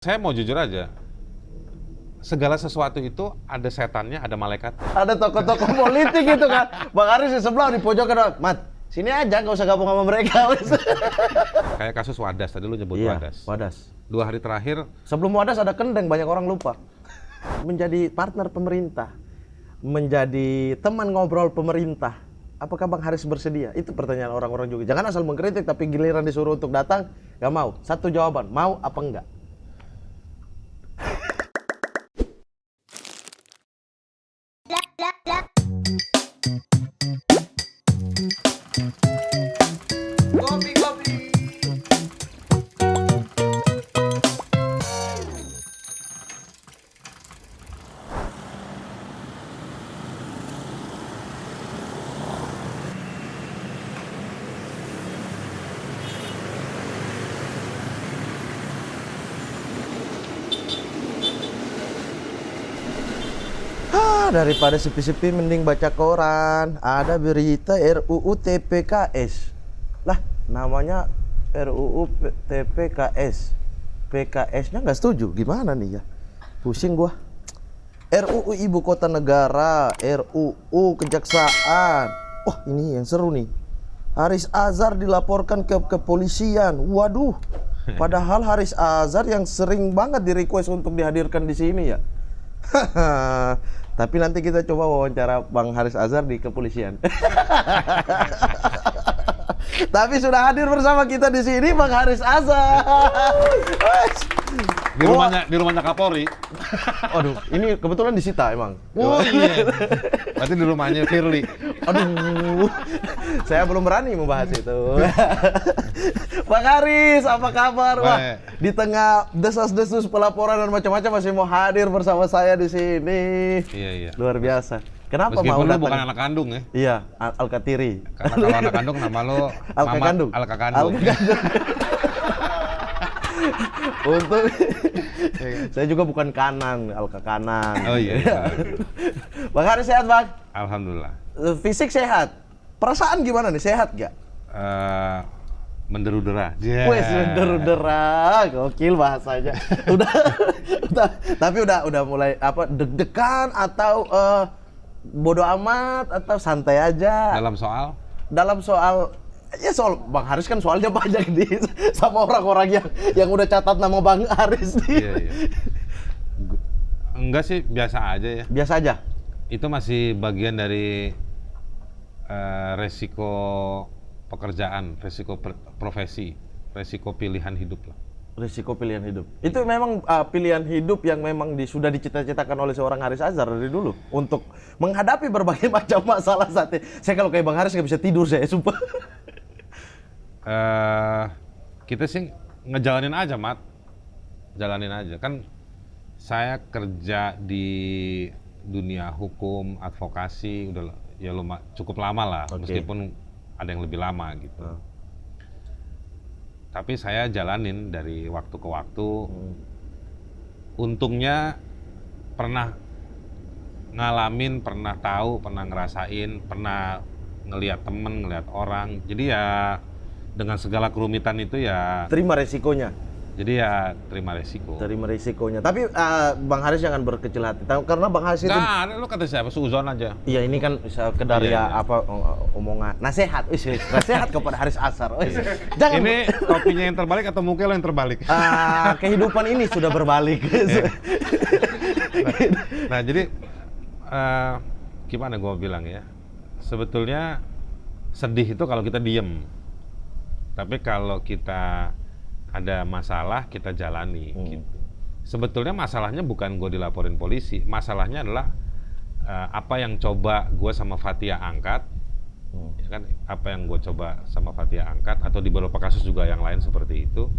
Saya mau jujur aja, segala sesuatu itu ada setannya, ada malaikat. Ada tokoh-tokoh politik gitu kan. Bang Aris di sebelah di pojokan, Mat, sini aja nggak usah gabung sama mereka. Kayak kasus Wadas, tadi lu nyebut Iya, Wadas. Wadas. 2 hari terakhir, Sebelum Wadas ada Kendeng, banyak orang lupa. Menjadi partner pemerintah, menjadi teman ngobrol pemerintah. Apakah Bang Haris bersedia? Itu pertanyaan orang-orang juga. Jangan asal mengkritik, tapi giliran disuruh untuk datang, nggak mau. Satu jawaban, mau apa enggak? Daripada sepi-sepi mending baca koran. Ada berita RUU TPKS. Lah, namanya RUU TPKS. PKS-nya nggak setuju. Gimana nih ya? Pusing gua. RUU Ibu Kota Negara, RUU Kejaksaan. Wah, ini yang seru nih. Haris Azhar dilaporkan ke kepolisian. Waduh. Padahal Haris Azhar yang sering banget di-request untuk dihadirkan di sini ya. Tapi nanti kita coba wawancara Bang Haris Azhar di kepolisian. Tapi sudah hadir bersama kita di sini Bang Haris Azhar. di rumahnya Kapolri. Aduh, ini kebetulan disita emang. Oh iya. Berarti di rumahnya Firly. Aduh, saya belum berani membahas itu. Bang Haris, apa kabar? Wah, di tengah desas-desus pelaporan dan macam-macam masih mau hadir bersama saya di sini. Iya. Luar biasa. Kenapa Meskipun mau lu datang? bukan anak kandung ya. Iya, Alkatiri. Karena kalau anak kandung nama lu Alkakandung. Alkakandung. Untuk saya juga bukan kanan, Alkakanan. Oh iya. Bang Haris sehat, Bang? Alhamdulillah. Fisik sehat. Perasaan gimana nih? Sehat gak? Menderu-dera. Wes, menderu-dera. Gokil bahasanya. Tapi udah mulai apa deg-degan atau bodoh amat atau santai aja? Dalam soal ya soal Bang Haris kan soalnya banyak nih sama orang-orang yang udah catat nama Bang Haris nih. Iya. Enggak sih, biasa aja ya. Biasa aja. Itu masih bagian dari resiko pekerjaan, resiko profesi, resiko pilihan hidup lah. Risiko pilihan hidup. Itu memang pilihan hidup yang memang sudah dicita-citakan oleh seorang Haris Azhar dari dulu untuk menghadapi berbagai macam masalah saat ini. Saya kalau kayak Bang Haris nggak bisa tidur saya, sumpah. Kita sih ngejalanin aja, Mat. Jalanin aja. Kan saya kerja di dunia hukum, advokasi, udah ya cukup lama lah, meskipun ada yang lebih lama gitu. Tapi saya jalanin dari waktu ke waktu. Untungnya pernah ngalamin, pernah tahu, pernah ngerasain, pernah ngelihat temen, ngelihat orang. Jadi ya dengan segala kerumitan itu ya Terima resikonya. jadi ya terima resiko. Terima risikonya. Tapi Bang Haris jangan berkecil hati. Karena Bang Haris itu Lu kata siapa? Suuzon aja. iya, ini kan sekedar apa omongan nasihat. Nasihat kepada Haris Azhar. Jangan. Ini topinya yang terbalik atau muka lo yang terbalik? Kehidupan ini sudah berbalik. Nah, jadi gimana gue bilang ya? Sebetulnya sedih itu kalau kita diem. Tapi kalau kita ada masalah, kita jalani gitu. Sebetulnya masalahnya bukan gue dilaporin polisi. Masalahnya adalah apa yang coba gue sama Fathia angkat. Ya kan, apa yang gue coba sama Fathia angkat, atau di beberapa kasus juga yang lain seperti itu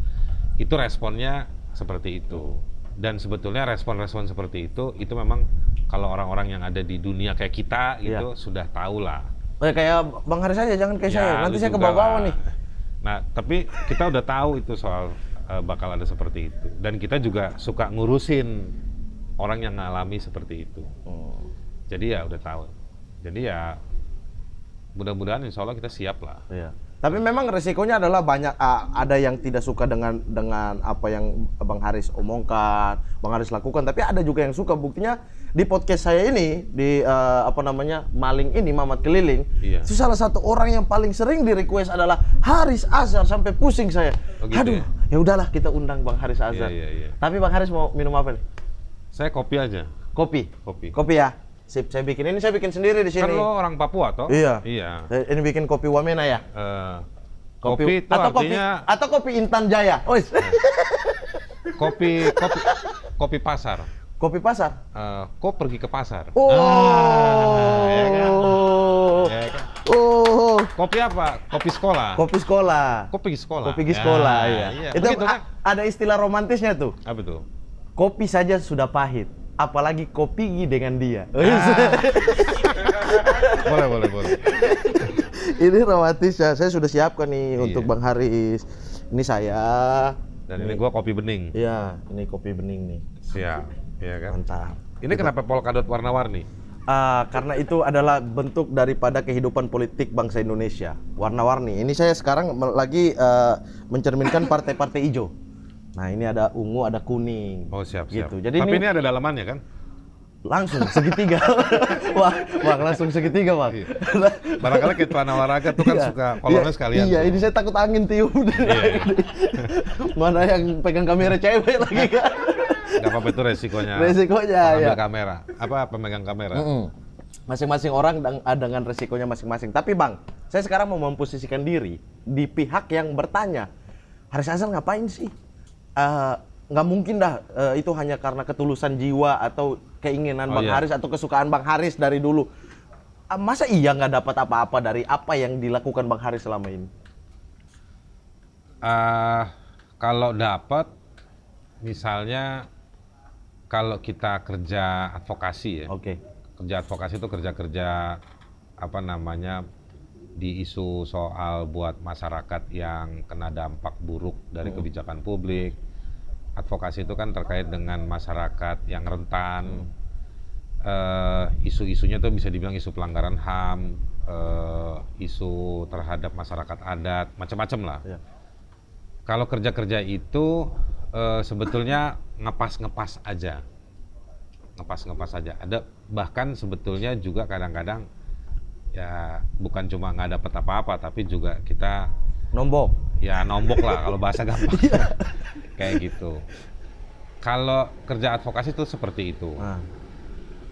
responnya seperti itu. Dan sebetulnya respon-respon seperti itu memang kalau orang-orang yang ada di dunia kayak kita gitu sudah tahu lah. Kayak Bang Haris aja, jangan kayak saya. Nanti saya ke bawah nih. Nah, tapi kita udah tahu itu soal bakal ada seperti itu. Dan kita juga suka ngurusin orang yang ngalami seperti itu. Jadi ya udah tahu. Jadi ya mudah-mudahan insya Allah kita siap lah. Iya. Tapi memang resikonya adalah banyak, ada yang tidak suka dengan apa yang Bang Haris omongkan, Bang Haris lakukan, tapi ada juga yang suka. Buktinya di podcast saya ini, di Maling ini, Mamat Keliling, Iya. itu salah satu orang yang paling sering di request adalah Haris Azhar, sampai pusing saya. Oh, gitu Aduh, ya udahlah kita undang Bang Haris Azhar. Iya. Tapi Bang Haris mau minum apa nih? Saya kopi aja. Kopi. Kopi. Kopi ya. Sip, saya bikin ini, saya bikin sendiri di sini. Kan lo orang Papua toh? Iya. Iya. Ini bikin kopi Wamena ya. Kopi itu atau artinya kopi, atau kopi Intan Jaya. Oh, kopi pasar. kopi pasar. Kok pergi ke pasar? Oh. Ya kan? Ya kan? Oh. Kopi apa? Kopi sekolah. Kopi sekolah. Kok pergi sekolah? Kopi pergi sekolah, iya. Itu Begitu kan? ada istilah romantisnya tuh. Apa tuh? Kopi saja sudah pahit, apalagi kopi dengan dia. Boleh. Ini romantis ya. Saya sudah siapkan nih Iya. untuk Bang Haris. Ini saya. Dan ini gua kopi bening. Iya, ini kopi bening nih. Siap. Iya kan? Mantap. Ini kenapa polkadot warna-warni? Karena itu adalah bentuk daripada kehidupan politik bangsa Indonesia. Warna-warni. Ini saya sekarang lagi mencerminkan partai-partai hijau. Nah, ini ada ungu, ada kuning. Oh, siap. Gitu. Jadi Tapi ini ada dalamannya kan? langsung segitiga. Wah, Bang, langsung segitiga, Bang. Iya. Barangkali kayak celana olahraga tuh kan Iya. suka kolornya sekalian. Iya, tuh. ini saya takut angin tiup. Iya. Mana yang pegang kamera cewek lagi kan? Gak apa-apa itu resikonya. Resikonya, pengambil ya. kamera. Apa pemegang kamera? Masing-masing orang dengan resikonya masing-masing. Tapi Bang, saya sekarang mau memposisikan diri di pihak yang bertanya, Haris Azhar ngapain sih? Nggak mungkin dah itu hanya karena ketulusan jiwa atau keinginan Bang iya. Haris atau kesukaan Bang Haris dari dulu. Masa iya nggak dapat apa-apa dari apa yang dilakukan Bang Haris selama ini? Kalau dapat, misalnya kalau kita kerja advokasi ya. Oke. Kerja advokasi itu kerja-kerja apa namanya di isu soal buat masyarakat yang kena dampak buruk dari kebijakan publik. Advokasi itu kan terkait dengan masyarakat yang rentan. Isu-isunya tuh bisa dibilang isu pelanggaran HAM, isu terhadap masyarakat adat, macam-macam lah. Ya. Kalau kerja-kerja itu sebetulnya ngepas-ngepas aja. Ngepas-ngepas aja. Ada bahkan sebetulnya juga kadang-kadang ya bukan cuma nggak dapat apa-apa, tapi juga kita Nombok. ya nombok lah kalau bahasa gampang. Kayak gitu. Kalau kerja advokasi itu seperti itu.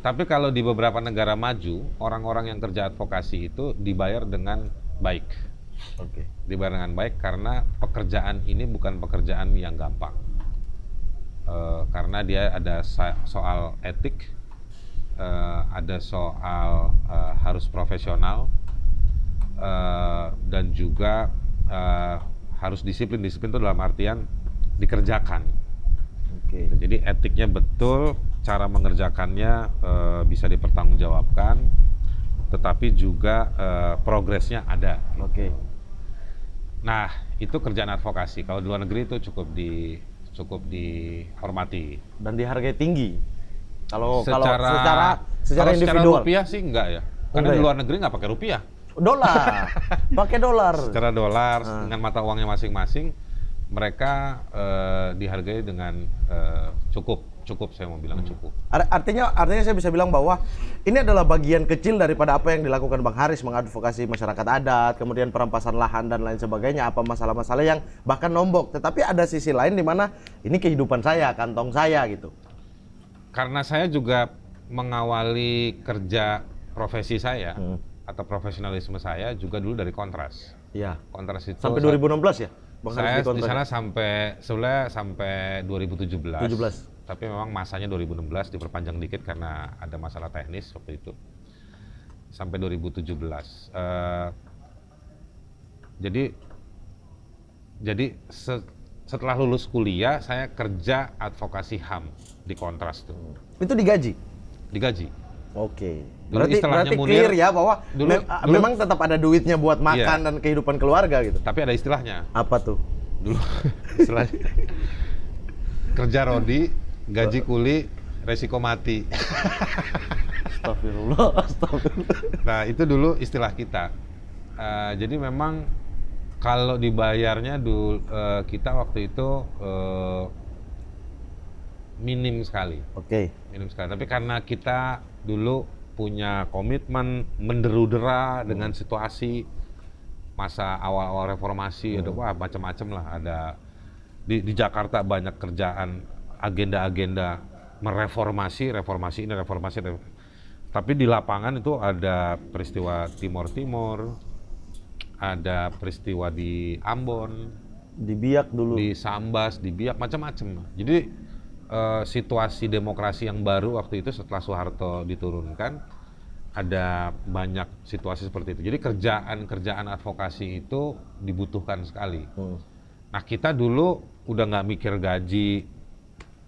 Tapi kalau di beberapa negara maju, orang-orang yang kerja advokasi itu dibayar dengan baik. Oke. Dibayar dengan baik karena pekerjaan ini bukan pekerjaan yang gampang. Karena dia ada soal etik, ada soal harus profesional, dan juga harus disiplin. Disiplin itu dalam artian dikerjakan. Oke. Jadi etiknya betul, cara mengerjakannya bisa dipertanggungjawabkan, tetapi juga progresnya ada. Oke. Nah, itu kerjaan advokasi. Kalau di luar negeri itu cukup dihormati. Dan dihargai tinggi. Kalau Secara individual. rupiah sih enggak ya. Karena Enggak di ya? luar negeri nggak pakai rupiah. Dolar. Pakai dolar. Secara dolar dengan mata uangnya masing-masing, mereka dihargai dengan cukup saya mau bilang cukup. Artinya saya bisa bilang bahwa ini adalah bagian kecil daripada apa yang dilakukan Bang Haris, mengadvokasi masyarakat adat, kemudian perampasan lahan dan lain sebagainya, apa masalah-masalah yang bahkan nombok. Tetapi ada sisi lain di mana ini kehidupan saya, kantong saya gitu. Karena saya juga mengawali kerja profesi saya atau profesionalisme saya juga dulu dari Kontras. Iya. Kontras itu Sampai 2016 ya? Bang saya Haris di sana sampai 2017. 17. Tapi memang masanya 2016 diperpanjang dikit karena ada masalah teknis waktu itu. Sampai 2017. Jadi setelah lulus kuliah saya kerja advokasi HAM di Kontras tuh. Itu digaji? Digaji. Oke. Dulu Berarti istilahnya clear ya bahwa dulu- memang tetap ada duitnya buat makan Iya. dan kehidupan keluarga gitu. Tapi ada istilahnya. Apa tuh? Dulu istilahnya kerja rodi, gaji kuli, resiko mati. Astagfirullah. Nah itu dulu istilah kita. Jadi memang Kalau dibayarnya kita waktu itu minim sekali. Oke. Minim sekali. Tapi karena kita dulu punya komitmen menderu-dera dengan situasi masa awal-awal reformasi, ada wah macam-macam lah. Ada di Jakarta banyak kerjaan, agenda-agenda reformasi ini, reformasi. Tapi di lapangan itu ada peristiwa Timor Timur, ada peristiwa di Ambon, Di Biak dulu. di Sambas, di Biak, macam-macam. Jadi situasi demokrasi yang baru waktu itu setelah Soeharto diturunkan, ada banyak situasi seperti itu. Jadi kerjaan advokasi itu dibutuhkan sekali. Nah kita dulu udah nggak mikir gaji,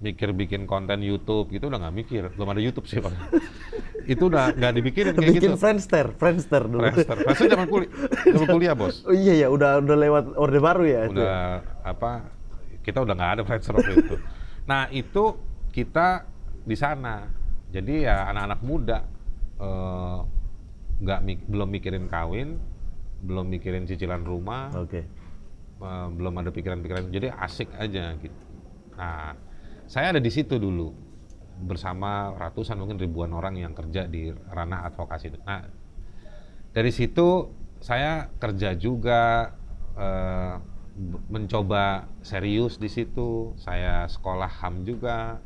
mikir bikin konten YouTube gitu, udah nggak mikir. Belum ada YouTube sih Pak. Itu udah nggak dipikirin kayak Bikin gitu. Friendster dulu. Friendster zaman kuliah bos. Oh iya ya, udah lewat Orde Baru ya itu. Udah kita udah nggak ada Friendster waktu itu. Nah itu kita di sana, jadi ya anak-anak muda belum mikirin kawin, belum mikirin cicilan rumah, Oke. belum ada pikiran-pikiran, jadi asik aja gitu. Nah saya ada di situ dulu bersama ratusan mungkin ribuan orang yang kerja di ranah advokasi. Nah dari situ saya kerja juga. Mencoba serius di situ, saya sekolah HAM juga,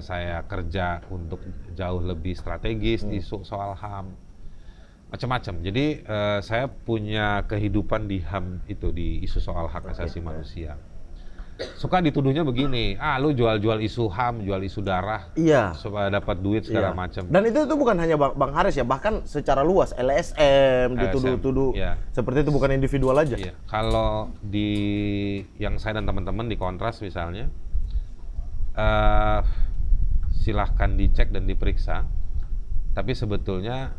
saya kerja untuk jauh lebih strategis di soal HAM, macam-macam. Jadi saya punya kehidupan di HAM itu, di isu soal hak asasi manusia. Suka dituduhnya begini, lu jual-jual isu HAM, jual isu darah, Iya. supaya dapat duit segala macam. Dan itu bukan hanya Bang Haris ya, bahkan secara luas LSM dituduh-tuduh iya. seperti itu, bukan individual aja. Iya. Kalau di yang saya dan teman-teman di Kontras misalnya, silahkan dicek dan diperiksa. Tapi sebetulnya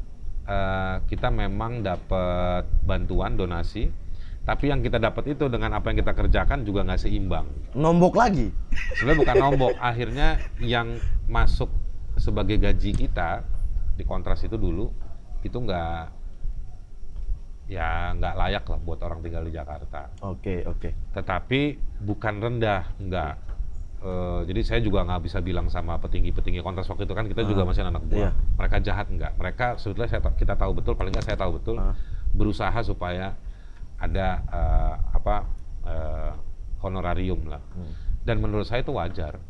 kita memang dapat bantuan donasi. Tapi yang kita dapat itu dengan apa yang kita kerjakan juga nggak seimbang. Nombok lagi. Sebenarnya bukan nombok. Akhirnya yang masuk sebagai gaji kita di Kontras itu dulu itu nggak layak lah buat orang tinggal di Jakarta. Oke. Tetapi bukan rendah, nggak. Jadi saya juga nggak bisa bilang sama petinggi-petinggi Kontras waktu itu, kan kita juga masih anak buah. Iya. Mereka jahat nggak? Mereka sebetulnya kita tahu betul, paling nggak saya tahu betul, berusaha supaya ada honorarium lah. Dan menurut saya itu wajar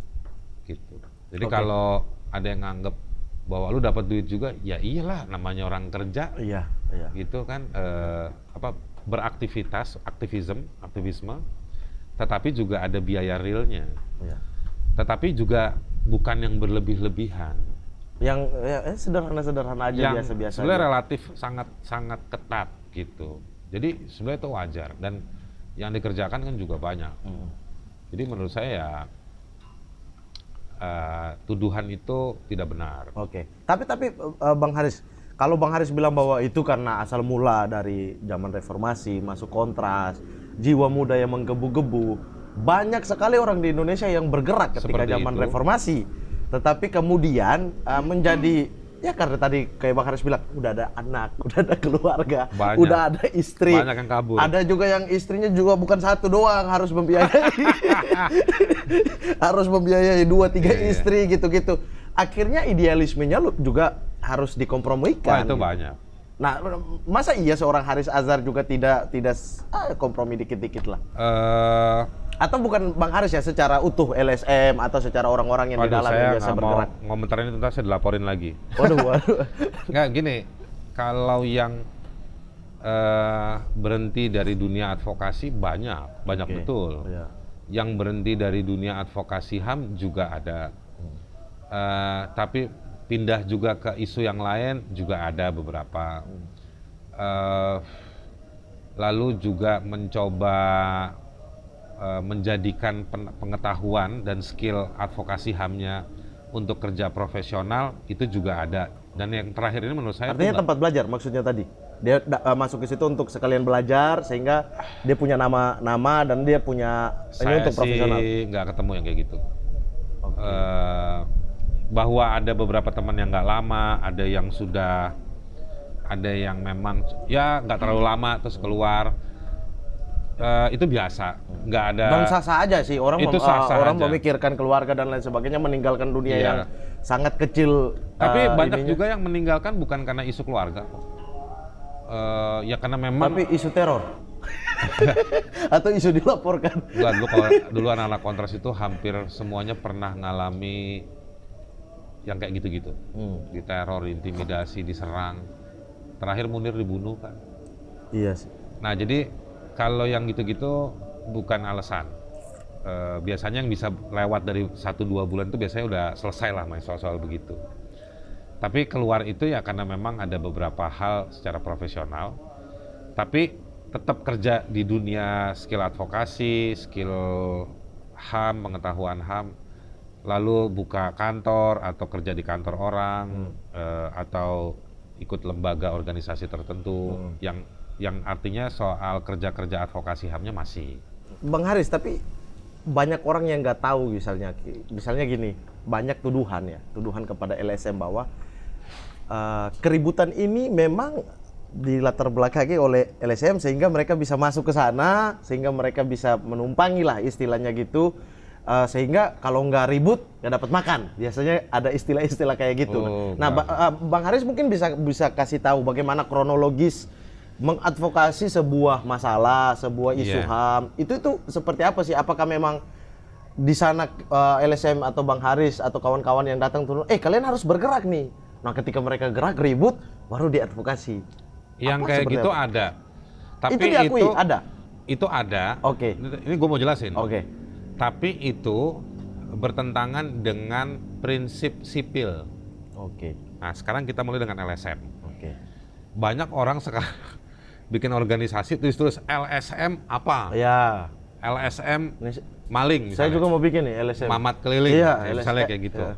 gitu. Jadi kalau ada yang nganggep bahwa lu dapat duit juga, ya iyalah namanya orang kerja. Iya. Gitu kan, beraktivitas, aktivisme, tetapi juga ada biaya realnya. Iya. Tetapi juga bukan yang berlebih-lebihan. Yang sederhana-sederhana aja, Yang biasa-biasa sebenarnya aja. relatif sangat ketat gitu. Jadi sebenarnya itu wajar, dan yang dikerjakan kan juga banyak. Jadi menurut saya ya tuduhan itu tidak benar. Oke. Tapi Bang Haris, kalau Bang Haris bilang bahwa itu karena asal mula dari zaman reformasi, masuk Kontras, jiwa muda yang menggebu-gebu, banyak sekali orang di Indonesia yang bergerak ketika Seperti zaman itu. reformasi. Tetapi kemudian menjadi, ya karena tadi kayak Bang Haris bilang, udah ada anak, udah ada keluarga, Banyak. udah ada istri. Banyak yang kabur. Ada juga yang istrinya juga bukan satu doang, harus membiayai. Harus membiayai 2-3 istri gitu-gitu. Akhirnya idealismenya lu juga harus dikompromikan. Wah, itu banyak. Nah, masa iya seorang Haris Azhar juga tidak kompromi dikit-dikit lah? Atau bukan Bang Haris ya, secara utuh LSM atau secara orang-orang yang di dalam yang biasa bergerak? Saya ngomentarin itu, ntar saya dilaporin lagi. Waduh. Nggak, gini, kalau yang berhenti dari dunia advokasi banyak Oke. betul. Iya. Yang berhenti dari dunia advokasi HAM juga ada. Tapi pindah juga ke isu yang lain juga ada beberapa. Lalu juga mencoba menjadikan pengetahuan dan skill advokasi HAM-nya untuk kerja profesional itu juga ada. Dan yang terakhir ini menurut saya Artinya tempat belajar maksudnya tadi. Dia masuk ke situ untuk sekalian belajar sehingga dia punya nama dan dia punya ini saya untuk profesional. sih nggak ketemu yang kayak gitu. Bahwa ada beberapa teman yang nggak lama, ada yang sudah, ada yang memang ya nggak terlalu lama terus keluar. itu biasa, nggak ada. Dan sah-sah aja sih orang Itu sah-sah orang aja. memikirkan keluarga dan lain sebagainya, meninggalkan dunia Iya. yang sangat kecil. Tapi banyak ininya. juga yang meninggalkan bukan karena isu keluarga kok. Ya karena memang. Tapi isu teror atau isu dilaporkan. Enggak, kalau dulu anak-anak kontras itu hampir semuanya pernah ngalami yang kayak gitu-gitu. Diteror, intimidasi, diserang. Terakhir Munir dibunuh kan. Iya sih. Nah jadi kalau yang gitu-gitu bukan alasan. Biasanya yang bisa lewat dari 1-2 bulan itu biasanya udah selesai lah main soal-soal begitu. Tapi keluar itu ya karena memang ada beberapa hal secara profesional. Tapi tetap kerja di dunia skill advokasi, skill HAM, pengetahuan HAM. Lalu buka kantor atau kerja di kantor orang, atau ikut lembaga organisasi tertentu yang artinya soal kerja-kerja advokasi HAM-nya masih. Bang Haris, tapi banyak orang yang nggak tahu misalnya gini, banyak tuduhan kepada LSM bahwa keributan ini memang dilatar belakangi oleh LSM sehingga mereka bisa masuk ke sana, sehingga mereka bisa menumpangi lah istilahnya gitu, sehingga kalau nggak ribut nggak dapat makan. Biasanya ada istilah-istilah kayak gitu. Bang Haris mungkin bisa kasih tahu bagaimana kronologis mengadvokasi sebuah masalah, sebuah isu HAM. Itu seperti apa sih? Apakah memang di sana LSM atau Bang Haris atau kawan-kawan yang datang turun, kalian harus bergerak nih. Nah, ketika mereka gerak ribut baru diadvokasi. Yang kayak gitu ada. Tapi itu diakui ada. Itu ada. Oke. Ini gue mau jelasin. Oke. Tapi itu bertentangan dengan prinsip sipil. Oke. Nah, sekarang kita mulai dengan LSM. Oke. Banyak orang sekarang bikin organisasi tulis LSM apa? Ya. LSM maling misalnya. Saya juga mau bikin nih LSM. Mamat keliling, Iya, misalnya LSM. kayak gitu. Ya.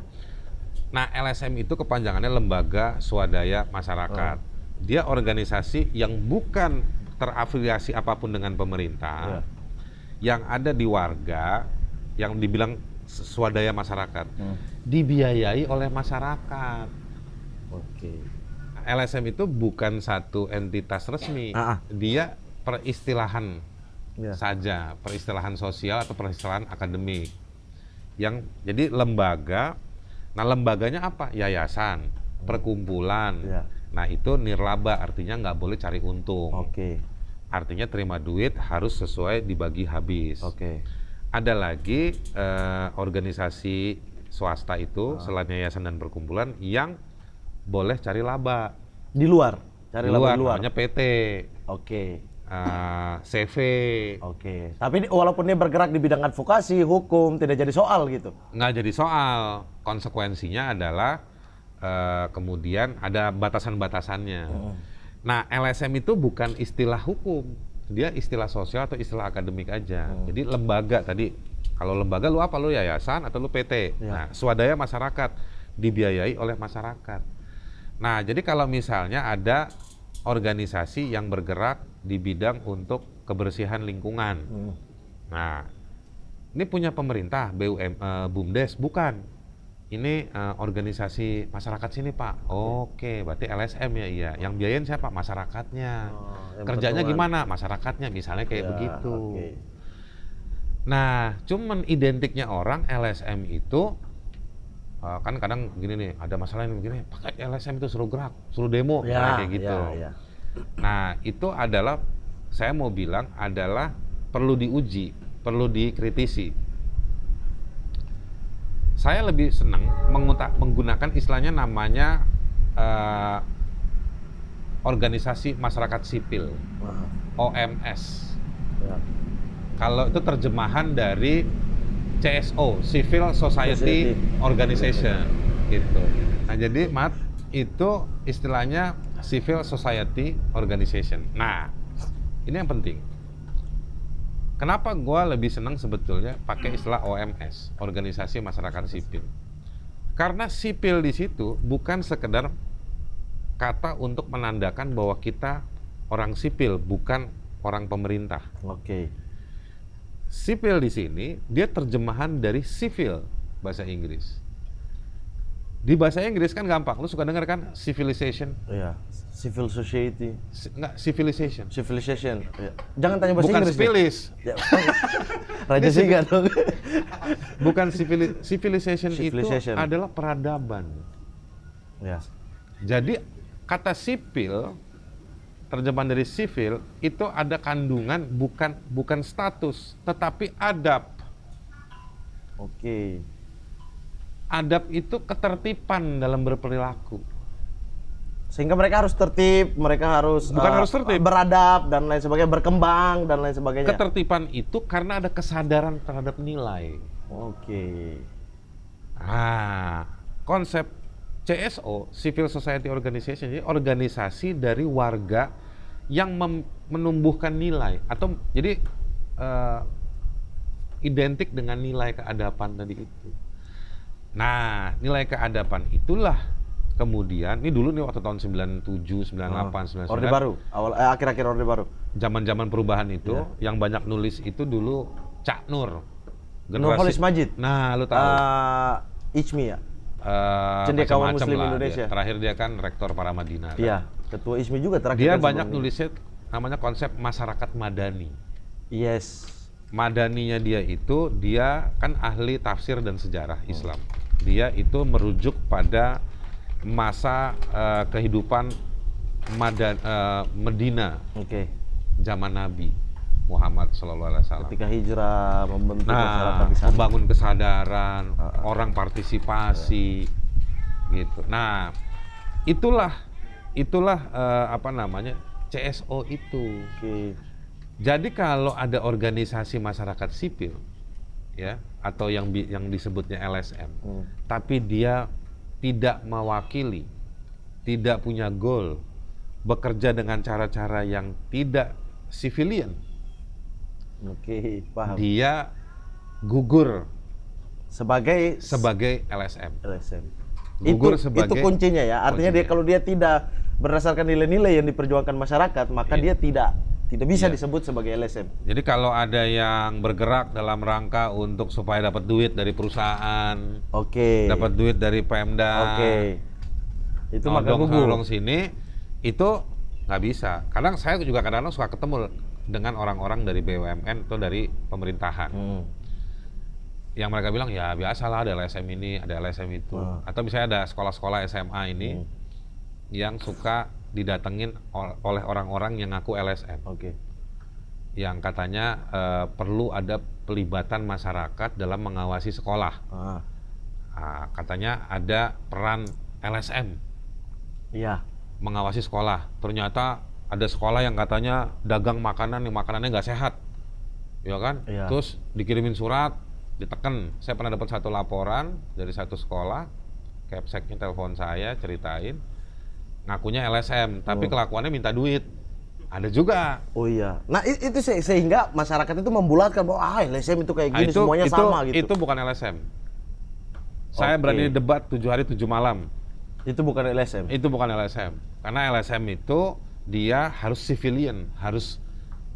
Nah, LSM itu kepanjangannya Lembaga Swadaya Masyarakat. Dia organisasi yang bukan terafiliasi apapun dengan pemerintah, yang ada di warga, yang dibilang swadaya masyarakat, dibiayai oleh masyarakat. Oke. LSM itu bukan satu entitas resmi, dia peristilahan saja, peristilahan sosial atau peristilahan akademik. Yang jadi lembaga. Nah, lembaganya apa? Yayasan, perkumpulan. Nah, itu nirlaba, artinya nggak boleh cari untung. Oke. Artinya terima duit harus sesuai dibagi habis. Oke. Ada lagi organisasi swasta itu selain yayasan dan perkumpulan yang boleh cari laba. Di luar? Cari laba di luar? Namanya PT. Oke. CV. Oke. Tapi walaupun dia bergerak di bidang advokasi, hukum, tidak jadi soal gitu? Nggak jadi soal. Konsekuensinya adalah kemudian ada batasan-batasannya. Nah, LSM itu bukan istilah hukum. Dia istilah sosial atau istilah akademik aja. Jadi lembaga tadi, kalau lembaga lu apa? Lu yayasan atau lu PT? Nah, swadaya masyarakat, dibiayai oleh masyarakat. Nah, jadi kalau misalnya ada organisasi yang bergerak di bidang untuk kebersihan lingkungan. Nah, ini punya pemerintah, BUMDes, bukan. Ini organisasi masyarakat sini, Pak. Oke, berarti LSM ya, iya. Yang biayain siapa? Masyarakatnya. Kerjanya gimana? Masyarakatnya, misalnya kayak begitu. Nah, cuman identiknya orang LSM itu kan kadang gini nih, ada masalah yang begini, pakai LSM itu suruh gerak, suruh demo, kayak gitu. Nah, itu adalah, saya mau bilang adalah perlu diuji, perlu dikritisi. Saya lebih senang menggunakan istilahnya namanya organisasi masyarakat sipil, OMS. Kalau itu terjemahan dari CSO, Civil Society Organization, gitu. Nah, jadi itu istilahnya Civil Society Organization. Nah, ini yang penting. Kenapa gue lebih senang sebetulnya pakai istilah OMS, Organisasi Masyarakat Sipil? Karena sipil di situ bukan sekedar kata untuk menandakan bahwa kita orang sipil, bukan orang pemerintah. Oke. Sipil di sini dia terjemahan dari civil bahasa Inggris. Di bahasa Inggris kan gampang. Lu suka dengar kan civilization? Iya. Civil society. Enggak, civilization. Civilization. Iya. Jangan tanya bahasa Bukan Inggris. civilis. Ya, Raja Singa dong. Bukan civilization itu Civilization. adalah peradaban. Ya. Jadi kata sipil, terjemahan dari sivil itu ada kandungan bukan status, tetapi adab. Oke. Adab itu ketertiban dalam berperilaku. Sehingga mereka harus tertib, mereka harus Bukan harus tertib. beradab dan lain sebagainya, berkembang dan lain sebagainya. Ketertiban itu karena ada kesadaran terhadap nilai. Oke. Konsep CSO, Civil Society Organization, jadi organisasi dari warga yang menumbuhkan nilai atau jadi identik dengan nilai keadaban tadi itu. Nah, nilai keadaban itulah kemudian, ini dulu nih waktu tahun 97, 98, 99. Orde Baru, akhir-akhir Orde Baru. Zaman-zaman perubahan itu, yang banyak nulis itu dulu Cak Nur. Nurholis Majid. Nah, lu tahu. ICMI ya? Macam-macam Cendekiawan Muslim lah Indonesia. dia. Terakhir dia kan rektor Paramadina. Kan? Iya, ketua ICMI juga terakhir. Dia kan banyak sebelumnya. nulisnya namanya konsep masyarakat madani. Yes. Madaninya dia kan ahli tafsir dan sejarah Islam. Dia itu merujuk pada masa kehidupan Medina Oke. zaman Nabi Muhammad SAW. Ketika hijrah membentuk masyarakat di sana. Membangun kesadaran, orang partisipasi, gitu. Nah, itulah apa namanya CSO itu. Oke. Jadi kalau ada organisasi masyarakat sipil, ya, atau yang disebutnya LSM, tapi dia tidak mewakili, tidak punya goal, bekerja dengan cara-cara yang tidak civilian, Oke, paham. dia gugur Sebagai sebagai LSM. LSM. Gugur Itu sebagai kuncinya ya. Artinya kuncinya. kalau dia tidak berdasarkan nilai-nilai yang diperjuangkan masyarakat, maka dia tidak bisa Iya. disebut sebagai LSM. Jadi kalau ada yang bergerak dalam rangka untuk supaya dapat duit dari perusahaan, Oke. dapat duit dari Pemda, Oke. Itu maka gugur. nodong sini, itu nggak bisa. Kadang saya juga kadang-kadang suka ketemu dengan orang-orang dari BUMN atau dari pemerintahan. Yang mereka bilang, ya biasalah ada LSM ini, ada LSM itu. Atau misalnya ada sekolah-sekolah SMA ini yang suka didatengin oleh orang-orang yang ngaku LSM. Oke. Yang katanya perlu ada pelibatan masyarakat dalam mengawasi sekolah. Katanya ada peran LSM. Iya. Mengawasi sekolah. Ternyata ada sekolah yang katanya dagang makanan yang makanannya nggak sehat, ya kan? Iya. Terus dikirimin surat, diteken. Saya pernah dapat satu laporan dari satu sekolah, Kepseknya telepon saya, ceritain, ngakunya LSM, tapi kelakuannya minta duit. Ada juga. Oh iya. Nah itu sehingga masyarakat itu membulatkan bahwa LSM itu kayak gini, semuanya sama gitu. Itu bukan LSM. Saya Oke. berani debat 7 hari 7 malam. Itu bukan LSM. Itu bukan LSM. Karena LSM itu dia harus civilian, harus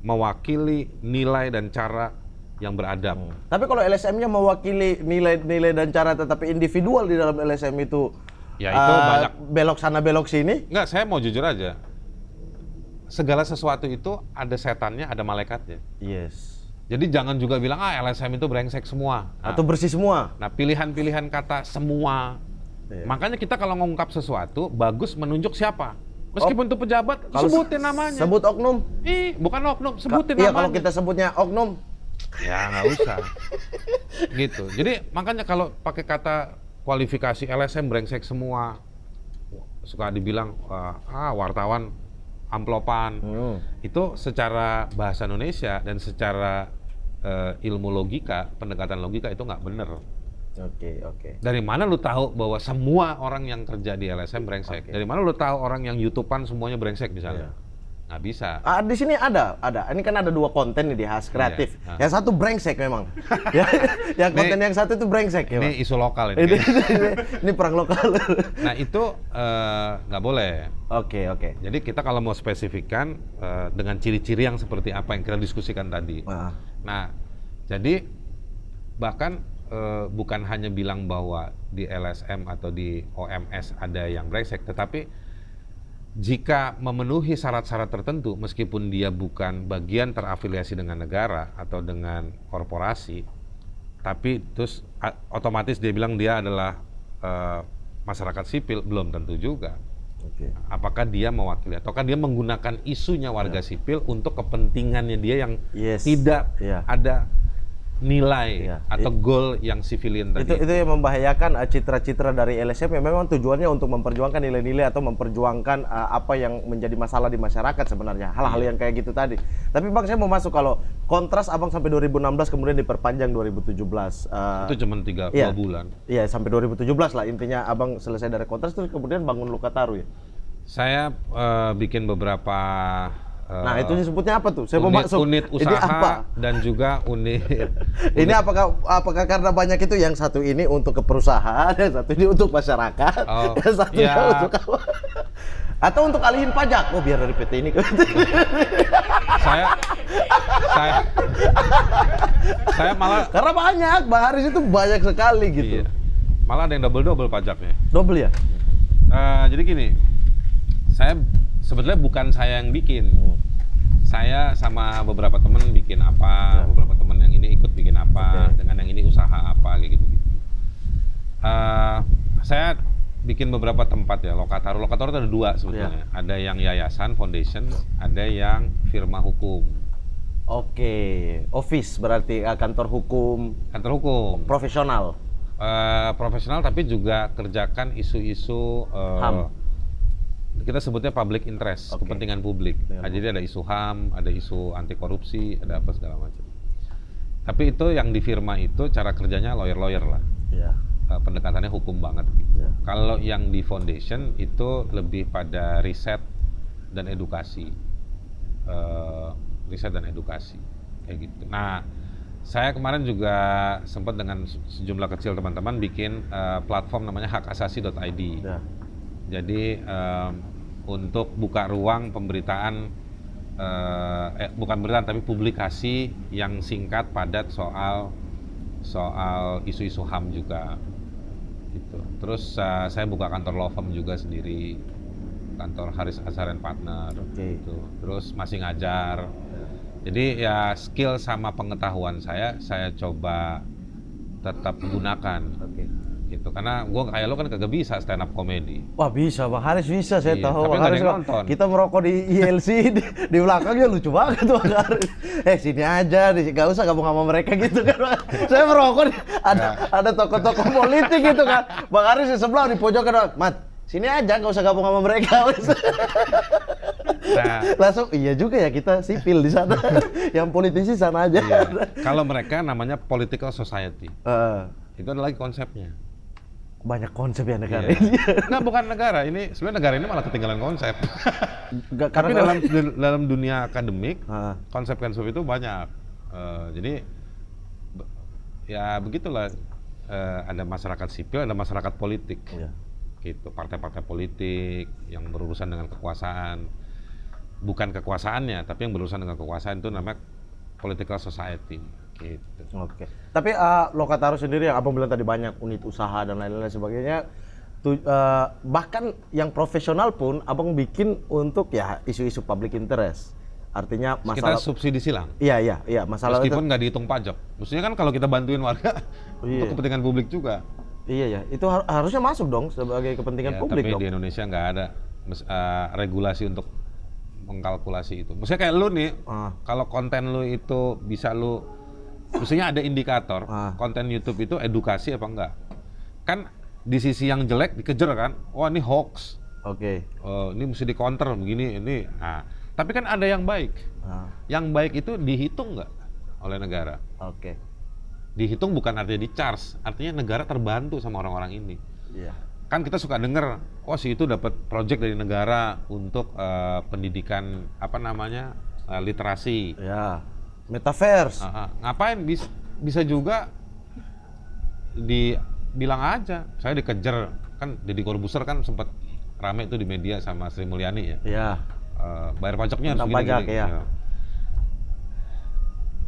mewakili nilai dan cara yang beradab. Tapi kalau LSM-nya mewakili nilai-nilai dan cara tetapi individual di dalam LSM itu, Ya itu banyak. belok sana belok sini. Enggak, saya mau jujur aja. Segala sesuatu itu ada setannya, ada malaikatnya. Yes. Jadi jangan juga bilang LSM itu brengsek semua. Nah, Atau bersih semua. nah, pilihan-pilihan kata semua. Iya. Makanya kita kalau ngungkap sesuatu bagus menunjuk siapa. Meskipun itu pejabat, Kalau sebutin namanya. Sebut oknum. Bukan oknum, sebutin Iya, namanya. kalau kita sebutnya oknum. Ya nggak usah. Gitu. Jadi makanya kalau pakai kata kualifikasi LSM brengsek semua, suka dibilang wartawan amplopan. Itu secara bahasa Indonesia dan secara ilmu logika, pendekatan logika itu nggak bener. Oke. Dari mana lu tahu bahwa semua orang yang kerja di LSM brengsek? Dari mana lu tahu orang yang YouTubean semuanya brengsek misalnya? Nggak bisa. Di sini ada. Ini kan ada dua konten nih di Khas Kreatif. Iya. Yang satu brengsek memang. Yang konten yang satu itu brengsek ya. Ini isu lokal ini. Ini perang lokal. Nah itu nggak boleh. Oke. Jadi kita kalau mau spesifikkan dengan ciri-ciri yang seperti apa yang kita diskusikan tadi. Nah, jadi bahkan bukan hanya bilang bahwa di LSM atau di OMS ada yang brengsek, tetapi jika memenuhi syarat-syarat tertentu, meskipun dia bukan bagian terafiliasi dengan negara atau dengan korporasi, tapi terus otomatis dia bilang dia adalah masyarakat sipil, belum tentu juga. Apakah dia mewakili ataukah dia menggunakan isunya warga sipil untuk kepentingannya dia yang tidak ada nilai atau goal yang civilian tadi. Itu yang membahayakan citra-citra dari LSM yang memang tujuannya untuk memperjuangkan nilai-nilai atau memperjuangkan apa yang menjadi masalah di masyarakat sebenarnya. Hal-hal yang kayak gitu tadi. Tapi Bang, saya mau masuk kalau kontras Abang sampai 2016 kemudian diperpanjang 2017. Itu cuma 2 bulan. Iya, sampai 2017 lah intinya Abang selesai dari kontras terus kemudian bangun Lokataru ya. Saya bikin beberapa nah, itu disebutnya apa tuh? Saya mau masuk. Unit usaha apa? Dan juga unit. Ini apakah karena banyak itu yang satu ini untuk ke perusahaan, yang satu ini untuk masyarakat, yang satunya untuk apa? Atau untuk alihin pajak? Oh, biar dari PT ini ke PT ini. Saya malah Iya. karena banyak, Bang Haris itu banyak sekali gitu. Iya. Malah ada yang double pajaknya. Double ya? Jadi gini, saya sebetulnya bukan saya yang bikin. Saya sama beberapa teman bikin apa, beberapa teman yang ini ikut bikin apa, dengan yang ini usaha apa, kayak gitu. Saya bikin beberapa tempat ya, Lokataru itu ada 2 sebetulnya. Ada yang yayasan, foundation, ada yang firma hukum. Oke, office berarti kantor hukum. Kantor hukum. Profesional. Profesional tapi juga kerjakan isu-isu HAM. Kita sebutnya public interest, kepentingan publik. Nah, jadi ada isu HAM, ada isu anti korupsi, ada apa segala macam. Tapi itu yang di firma itu cara kerjanya lawyer lah. Iya. Pendekatannya hukum banget. Gitu. Kalau yang di foundation itu lebih pada riset dan edukasi, kayak gitu. Nah, saya kemarin juga sempat dengan sejumlah kecil teman-teman bikin platform namanya hakasasi.id. Ya. Jadi untuk buka ruang pemberitaan, bukan pemberitaan tapi publikasi yang singkat padat soal isu-isu HAM juga. Gitu. Terus saya buka kantor law firm juga sendiri, kantor Haris Azhar & Partner. Gitu. Terus masih ngajar. Jadi ya skill sama pengetahuan saya coba tetap gunakan. Gitu. Karena gue kayak lo kan kagak bisa stand up comedy. Wah, bisa Bang Haris, bisa saya tahu. Tapi nggak ada yang nonton. Kita merokok di ILC di belakangnya lucu banget tuh Bang Haris. Sini aja, nggak usah gabung sama mereka gitu kan. Saya merokok ada tokoh-tokoh politik gitu kan. Bang Haris di sebelah di pojok kan, Mat, sini aja nggak usah gabung sama mereka. Nah, langsung iya juga ya, kita sipil di sana. Yang politisi sana aja. Iya. Kalau mereka namanya political society. Itu ada lagi konsepnya. Banyak konsep ya negara ini. Nah, bukan negara ini, sebenarnya negara ini malah ketinggalan konsep. Tapi dalam dunia akademik, konsep itu banyak. Jadi ya begitulah, ada masyarakat sipil, ada masyarakat politik. Gitu, partai-partai politik yang berurusan dengan kekuasaan. Bukan kekuasaannya, tapi yang berurusan dengan kekuasaan itu namanya political society. Gitu. Oke. Tapi Lokataru sendiri yang Abang bilang tadi banyak unit usaha dan lain-lain sebagainya. Bahkan yang profesional pun Abang bikin untuk ya isu-isu public interest. Artinya masalah kita subsidi silang. Iya, masalah meskipun nggak dihitung pajak. Maksudnya kan kalau kita bantuin warga untuk kepentingan publik juga. Iya ya, itu harusnya masuk dong sebagai kepentingan publik tapi dong. Di Indonesia nggak ada regulasi untuk mengkalkulasi itu. Maksudnya kayak lu nih, kalau konten lu itu bisa lu mestinya ada indikator konten YouTube itu edukasi apa enggak. Kan di sisi yang jelek dikejar kan, wah ini hoax. Ini mesti di-counter begini ini. Nah, tapi kan ada yang baik. Yang baik itu dihitung nggak oleh negara? Dihitung bukan artinya di-charge, artinya negara terbantu sama orang-orang ini. Kan kita suka denger, oh si itu dapat project dari negara untuk pendidikan apa namanya literasi. Metaverse. Ngapain bisa juga dibilang aja. Saya dikejar kan, Deddy Corbuzier kan sempat rame itu di media sama Sri Mulyani ya. Bayar pajaknya harus gini.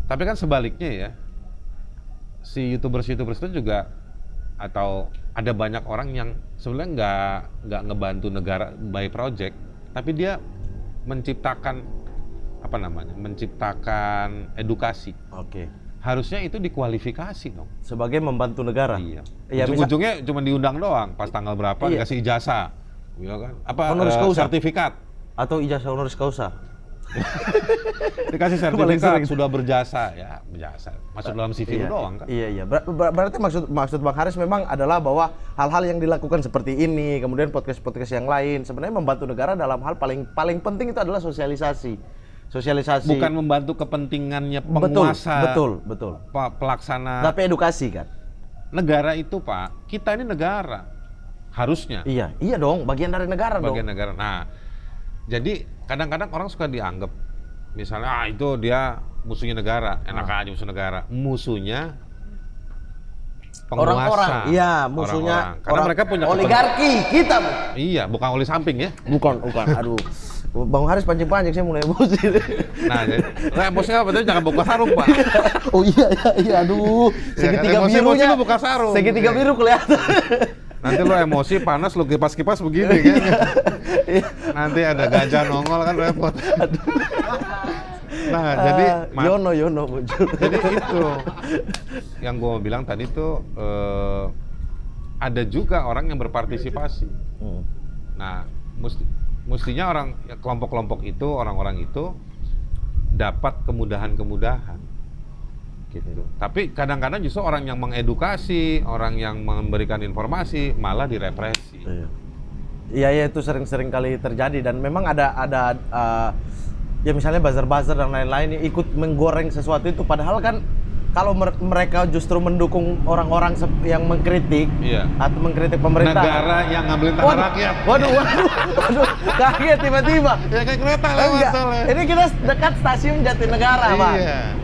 Tapi kan sebaliknya ya. si YouTubers itu juga atau ada banyak orang yang sebenarnya nggak ngebantu negara by project, tapi dia menciptakan menciptakan edukasi. Oke. Harusnya itu dikualifikasi dong. Sebagai membantu negara. Iya. Iya, Ujung-ujungnya cuma diundang doang. Pas tanggal berapa Iya. dikasih ijazah, ya kan? Honoris causa. Sertifikat. Atau ijazah honoris causa. Dikasih Paling sertifikat sering. sudah berjasa, ya berjasa. Masuk dalam CV Iya, doang kan? Iya. Berarti maksud Bang Haris memang adalah bahwa hal-hal yang dilakukan seperti ini, kemudian podcast-podcast yang lain, sebenarnya membantu negara dalam hal paling penting itu adalah sosialisasi. Bukan membantu kepentingannya penguasa. Betul. Pelaksana. Tapi edukasi kan. Negara itu, Pak, kita ini negara. Harusnya. Iya dong, bagian dari negara dong. Bagian negara. Nah, jadi kadang-kadang orang suka dianggap misalnya itu dia musuhnya negara, enak aja musuh negara. Musuhnya penguasa. Orang-orang, iya, musuhnya orang-orang. Karena mereka punya oligarki kita. Iya, bukan oli samping ya. Bukan. Aduh. Bang Haris pancing-pancing saya mulai emosi. Nah, emosinya apa tuh jangan buka sarung, Pak. Oh iya, aduh. Segitiga birunya lu buka sarung. Segitiga biru kelihatan. Nanti lu emosi panas lu kipas-kipas begini kan. Nanti ada gajah nongol kan repot. Nah, jadi Yono muncul. Jadi itu yang gue bilang tadi tuh ada juga orang yang berpartisipasi. Nah, mestinya kelompok-kelompok itu, orang-orang itu dapat kemudahan-kemudahan gitu. Tapi kadang-kadang justru orang yang mengedukasi, orang yang memberikan informasi malah direpresi. Iya itu sering kali terjadi dan memang ada ya misalnya buzzer-buzzer dan lain-lain yang ikut menggoreng sesuatu itu, padahal kan kalau mereka justru mendukung orang-orang yang mengkritik atau mengkritik pemerintah, negara yang ngambilin tanah rakyat. Waduh, kaget tiba-tiba. Ya kayak kereta lewat soalnya. Ini kita dekat stasiun Jatinegara, Pak.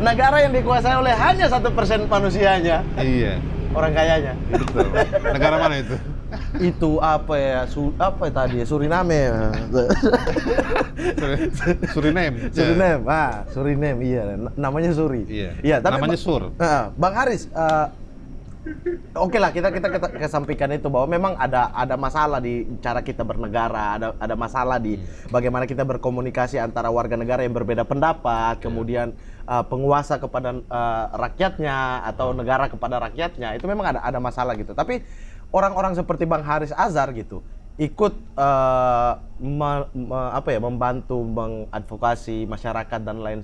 Negara yang dikuasai oleh hanya 1% manusianya. Iya. Orang kayanya. Betul. Negara mana itu? Itu apa ya? Tadi? Suriname. Suriname. Suriname. Iya. Namanya Suri. Iya. Tapi namanya Sur. Bang Haris, oke lah kita kesampingkan itu bahwa memang ada masalah di cara kita bernegara, ada masalah di bagaimana kita berkomunikasi antara warga negara yang berbeda pendapat, kemudian penguasa kepada rakyatnya atau negara kepada rakyatnya, itu memang ada masalah gitu. Tapi orang-orang seperti Bang Haris Azhar gitu ikut membantu mengadvokasi masyarakat dan lain.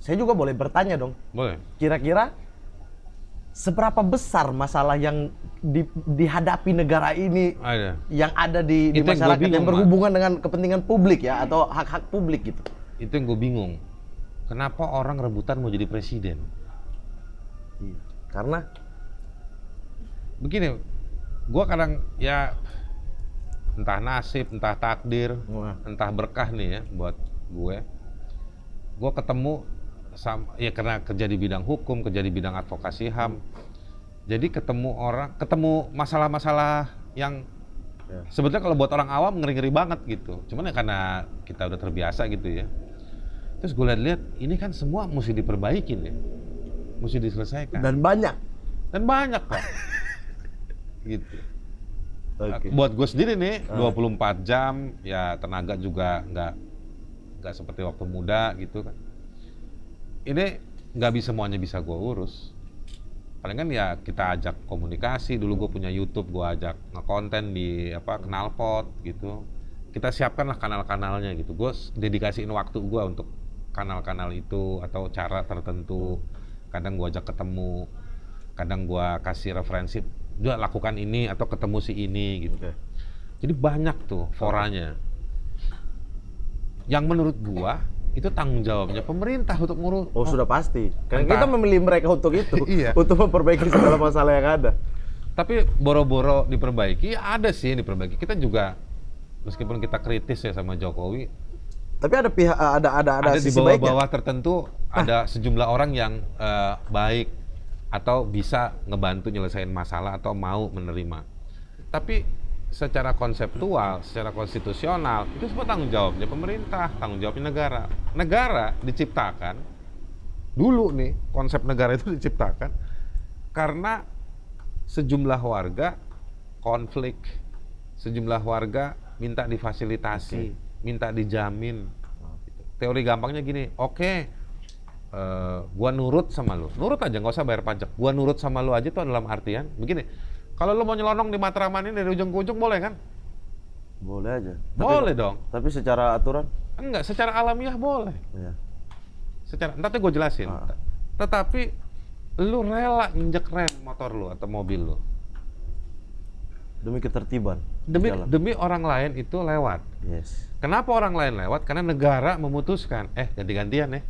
Saya juga boleh bertanya dong. Boleh. Kira-kira seberapa besar masalah yang dihadapi negara ini yang ada di masyarakat yang berhubungan dengan kepentingan publik ya atau hak-hak publik gitu? Itu yang gue bingung. Kenapa orang rebutan mau jadi presiden? Karena begini, gue kadang ya entah nasib, entah takdir, entah berkah nih ya buat gue. Gue ketemu ya karena kerja di bidang hukum, kerja di bidang advokasi HAM. Jadi ketemu masalah-masalah yang sebetulnya kalau buat orang awam ngeri-ngeri banget gitu. Cuman ya karena kita udah terbiasa gitu ya. Terus gue lihat ini kan semua mesti diperbaikin ya. Mesti diselesaikan. Dan banyak, Pak. Gitu. Buat gue sendiri nih 24 jam ya tenaga juga nggak seperti waktu muda gitu kan. Ini nggak semuanya bisa gue urus. Paling kan ya kita ajak komunikasi. Dulu gue punya YouTube, gue ajak ngekonten di Knalpot gitu. Kita siapkanlah kanal-kanalnya gitu. Gue dedikasiin waktu gue untuk kanal-kanal itu atau cara tertentu. Kadang gue ajak ketemu, kadang gue kasih referensi. Dia lakukan ini atau ketemu si ini gitu. Jadi banyak tuh foranya. Yang menurut gue itu tanggung jawabnya pemerintah untuk ngurus. Oh sudah pasti. Karena kita memilih mereka untuk itu, untuk memperbaiki segala masalah yang ada. Tapi boro-boro diperbaiki, ada sih yang diperbaiki. Kita juga meskipun kita kritis ya sama Jokowi. Tapi ada pihak, ada di bawah-bawah tertentu, ada sejumlah orang yang baik atau bisa ngebantu nyelesain masalah atau mau menerima. Tapi secara konseptual, secara konstitusional, itu semua tanggung jawabnya pemerintah, tanggung jawabnya negara. Negara diciptakan, dulu nih, konsep negara itu diciptakan Karena sejumlah warga konflik, sejumlah warga minta difasilitasi, minta dijamin. Teori gampangnya gini, gua nurut sama lu, nurut aja nggak usah bayar pajak. Gua nurut sama lu aja tuh dalam artian begini. Kalau lu mau nyelonong di Matraman ini dari ujung ke ujung boleh kan? Boleh aja. Boleh dong. Tapi secara aturan? Enggak, secara alamiah boleh. Iya. Nanti gue jelasin. Tetapi lu rela injek rem motor lu atau mobil lu Demi ketertiban. demi orang lain itu lewat. Yes. Kenapa orang lain lewat? Karena negara memutuskan, ganti-gantian ya.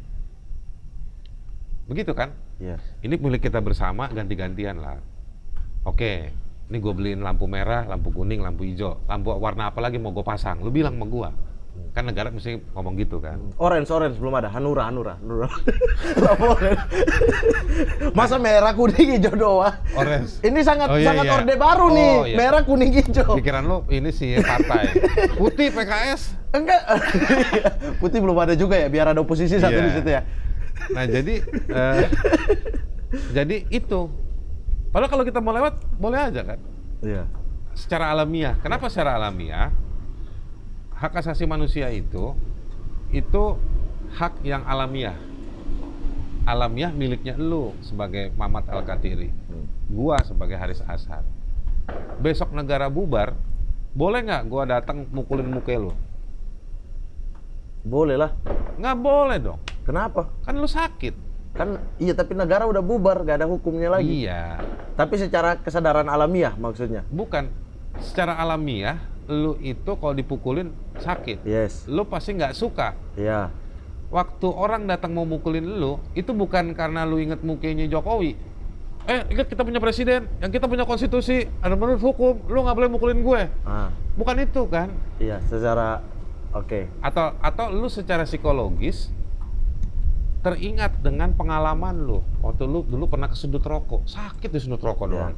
Begitu kan? Iya. Ini milik kita bersama, ganti-gantian lah. Oke, ini gue beliin lampu merah, lampu kuning, lampu hijau. Lampu warna apa lagi mau gue pasang? Lu bilang sama gue. Kan negara mesti ngomong gitu kan. Orange belum ada. Hanura. Lampu orange. Masa merah kuning hijau doang? Orange. Ini sangat iya. orde baru nih. Iya. Merah kuning hijau. Pikiran lu ini sih partai. Putih PKS. Enggak. Putih belum ada juga ya, biar ada oposisi satu Iya. di situ ya. Nah jadi itu. Padahal kalau kita mau lewat boleh aja kan. Iya. Secara alamiah. Kenapa secara alamiah? Hak asasi manusia itu hak yang alamiah. Alamiah miliknya lu sebagai Mamat Al-Katiri. Gua sebagai Haris Ashar. Besok negara bubar, boleh nggak gua datang mukulin muka lu? Boleh lah. Nggak boleh dong. Kenapa? Kan lu sakit. Kan iya, tapi negara udah bubar, gak ada hukumnya lagi. Iya. Tapi secara kesadaran alamiah maksudnya. Bukan. Secara alamiah, lu itu kalau dipukulin sakit. Yes. Lu pasti nggak suka. Iya. Waktu orang datang mau mukulin lu, itu bukan karena lu inget mukanya Jokowi. Ingat kita punya presiden, yang kita punya konstitusi, ada menurut hukum, lu nggak boleh mukulin gue. Bukan itu kan? Iya, secara oke. Atau lu secara psikologis teringat dengan pengalaman lu. Waktu lu dulu pernah kesundut rokok, sakit disundut rokok doang.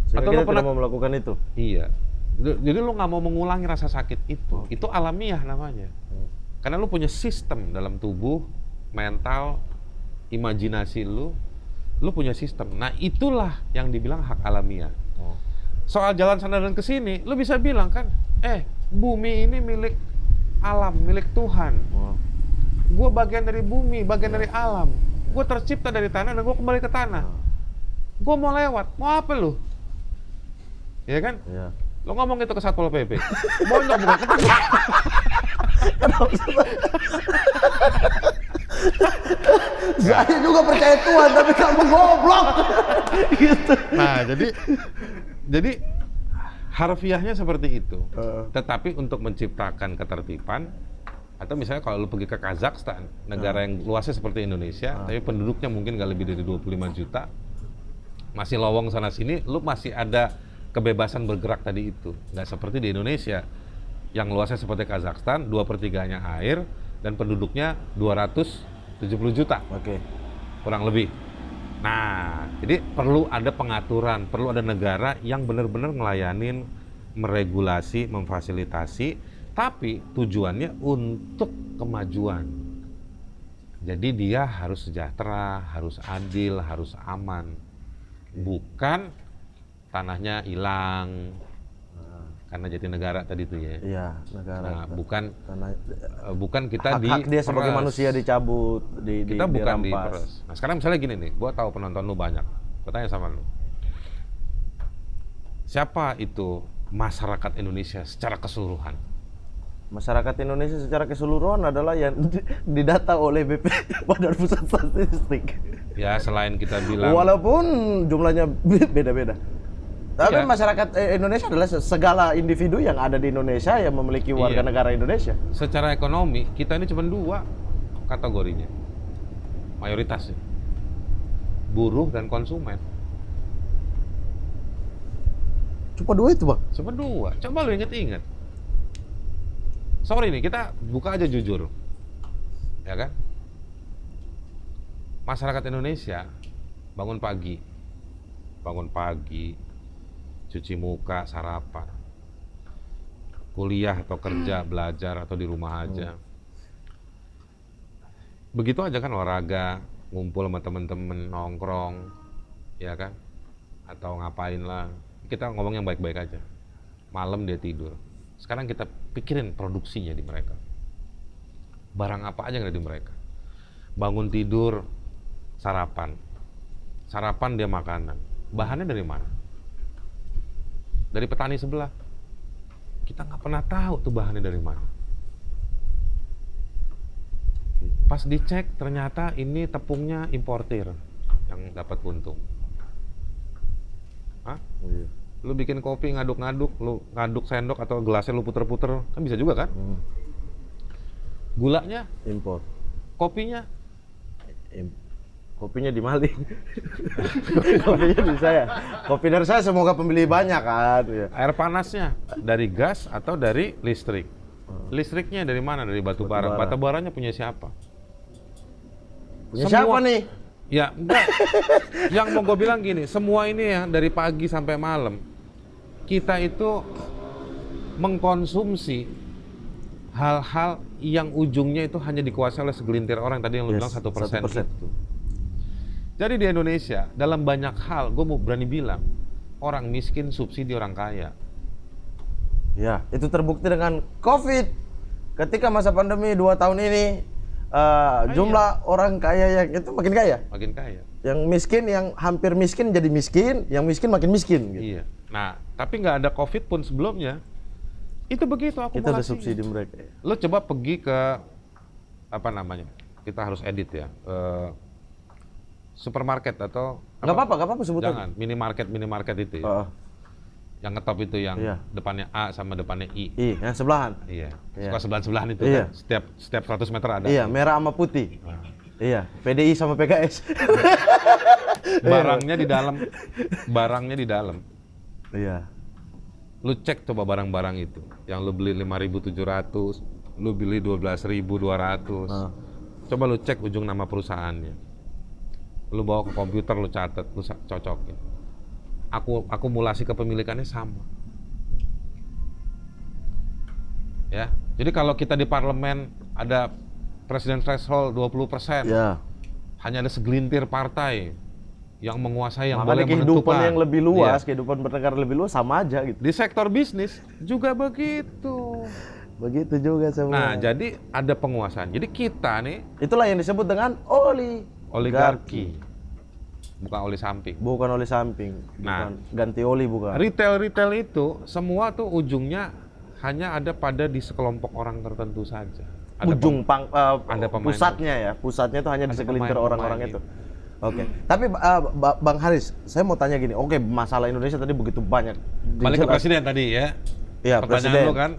Sehingga Atau kita lu pernah tidak mau melakukan itu. Iya. Jadi lu nggak mau mengulangi rasa sakit itu. Itu alamiah namanya. Karena lu punya sistem dalam tubuh, mental, imajinasi lu punya sistem. Nah itulah yang dibilang hak alamiah. Soal jalan sana dan kesini, lu bisa bilang kan, bumi ini milik alam, milik Tuhan. Gue bagian dari bumi, bagian dari alam. Gue tercipta dari tanah dan gue kembali ke tanah. Gue mau lewat, mau apa lu? Iya kan? Iya. Lo ngomong itu ke Satpol PP. Bonyok bukan ketemu. Saya juga percaya Tuhan, tapi kamu goblok. Gitu. Nah, jadi harfiahnya seperti itu. Tetapi untuk menciptakan ketertiban, atau misalnya kalau lu pergi ke Kazakhstan, negara yang luasnya seperti Indonesia, tapi penduduknya mungkin nggak lebih dari 25 juta, masih lowong sana sini, lu masih ada kebebasan bergerak tadi itu. Nggak seperti di Indonesia, yang luasnya seperti Kazakhstan, 2/3-nya air, dan penduduknya 270 juta. Oke. Kurang lebih. Nah, jadi perlu ada pengaturan, perlu ada negara yang benar-benar ngelayanin, meregulasi, memfasilitasi, tapi tujuannya untuk kemajuan. Jadi dia harus sejahtera, harus adil, harus aman. Bukan tanahnya hilang karena jadi negara tadi itu ya. Iya, negara. Nah, bukan kita hak dia sebagai manusia dicabut, kita bukan dirampas. diperes. Nah sekarang misalnya gini nih, gua tahu penonton lu banyak. Gua tanya sama lu, siapa itu masyarakat Indonesia secara keseluruhan? Masyarakat Indonesia secara keseluruhan adalah yang didata oleh Badan Pusat Statistik. Ya selain kita bilang, Walaupun jumlahnya beda-beda. Tapi Iya. masyarakat Indonesia adalah segala individu yang ada di Indonesia yang memiliki warga Iya. negara Indonesia. secara ekonomi kita ini cuma 2 kategorinya, mayoritasnya, buruh dan konsumen. Cuma 2 itu, Bang. Cuma 2. Coba lu inget-inget. Sorry nih, kita buka aja jujur, ya kan? Masyarakat Indonesia bangun pagi, cuci muka, sarapan, kuliah atau kerja, belajar atau di rumah aja. Begitu aja kan, olahraga, ngumpul sama temen-temen, nongkrong, ya kan? Atau ngapain lah. Kita ngomong yang baik-baik aja. Malam dia tidur. Sekarang kita pikirin produksinya di mereka. Barang apa aja yang ada di mereka. Bangun tidur, sarapan. Sarapan dia makanan. Bahannya dari mana? Dari petani sebelah. Kita nggak pernah tahu tuh bahannya dari mana. Pas dicek ternyata ini tepungnya importir yang dapat untung. Hah? Iya. Lu bikin kopi ngaduk-ngaduk, lu ngaduk sendok atau gelasnya lu puter-puter, kan bisa juga kan? Gulanya, Impor. kopinya, Kopinya di maling. Kopinya di saya. Kopi dari saya semoga pembeli banyak kan. Ya. air panasnya dari gas atau dari listrik. Listriknya dari mana? Dari batu bara. Batu baranya punya siapa? Punya siapa nih? Ya, enggak. Yang mau gue bilang gini, semua ini ya dari pagi sampai malam, kita itu mengkonsumsi hal-hal yang ujungnya itu hanya dikuasai oleh segelintir orang. Tadi yang lu bilang 1% itu. Jadi di Indonesia, dalam banyak hal, gue mau berani bilang, orang miskin subsidi orang kaya. Ya, itu terbukti dengan COVID. Ketika masa pandemi 2 tahun ini, jumlah orang kaya yang itu makin kaya. Makin kaya. Yang miskin, yang hampir miskin jadi miskin, yang miskin makin miskin. Gitu. Iya. Nah, tapi nggak ada COVID pun sebelumnya, itu begitu akumulasi. Kita ada subsidi mereka. Lo coba pergi ke, apa namanya, kita harus edit ya, supermarket atau... Nggak apa-apa sebut aja. Jangan, minimarket itu ya. Yang ngetop itu yang depannya A sama depannya I. Iya, yang sebelahan. Iya. Suka sebelahan-sebelahan itu Iya. kan. Setiap 100 meter ada. Iya, merah sama putih. Nah. Iya, PDI sama PKS. Barangnya di dalam. Barangnya di dalam. Iya. Lu cek coba barang-barang itu. Yang lu beli 5.700, lu beli 12.200. Coba lu cek ujung nama perusahaannya. Lu bawa ke komputer, lu catat, lu cocokin. Akumulasi kepemilikannya sama. Ya. Jadi kalau kita di parlemen ada presiden threshold 20%. Ya. Hanya ada segelintir partai yang menguasai, yang Makanya boleh kehidupan menentukan. yang lebih luas, Iya. kehidupan bernegara lebih luas sama aja gitu. Di sektor bisnis juga begitu. Begitu juga semua. Nah, jadi ada penguasaan. Jadi kita nih Itulah yang disebut dengan oligarki. Bukan oli samping. Bukan oli samping. Nah, Bukan ganti oli bukan. Retail itu semua tuh ujungnya hanya ada pada di sekelompok orang tertentu saja. Ada ada pemain pusatnya ya. Pusatnya itu hanya di ada segelintir pemain-pemain orang-orang itu. Oke. Tapi Bang Haris, saya mau tanya gini. Oke, masalah Indonesia tadi begitu banyak. Balik ke presiden tadi ya. Iya, Pertanyaan presiden. lu kan,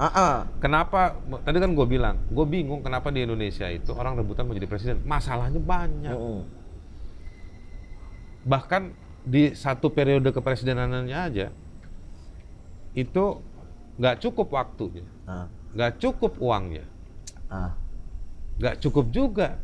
kenapa, tadi kan gue bilang, gue bingung kenapa di Indonesia itu orang rebutan menjadi presiden. Masalahnya banyak. Bahkan di satu periode kepresidenannya aja, itu nggak cukup waktunya, nggak cukup uangnya, nggak cukup juga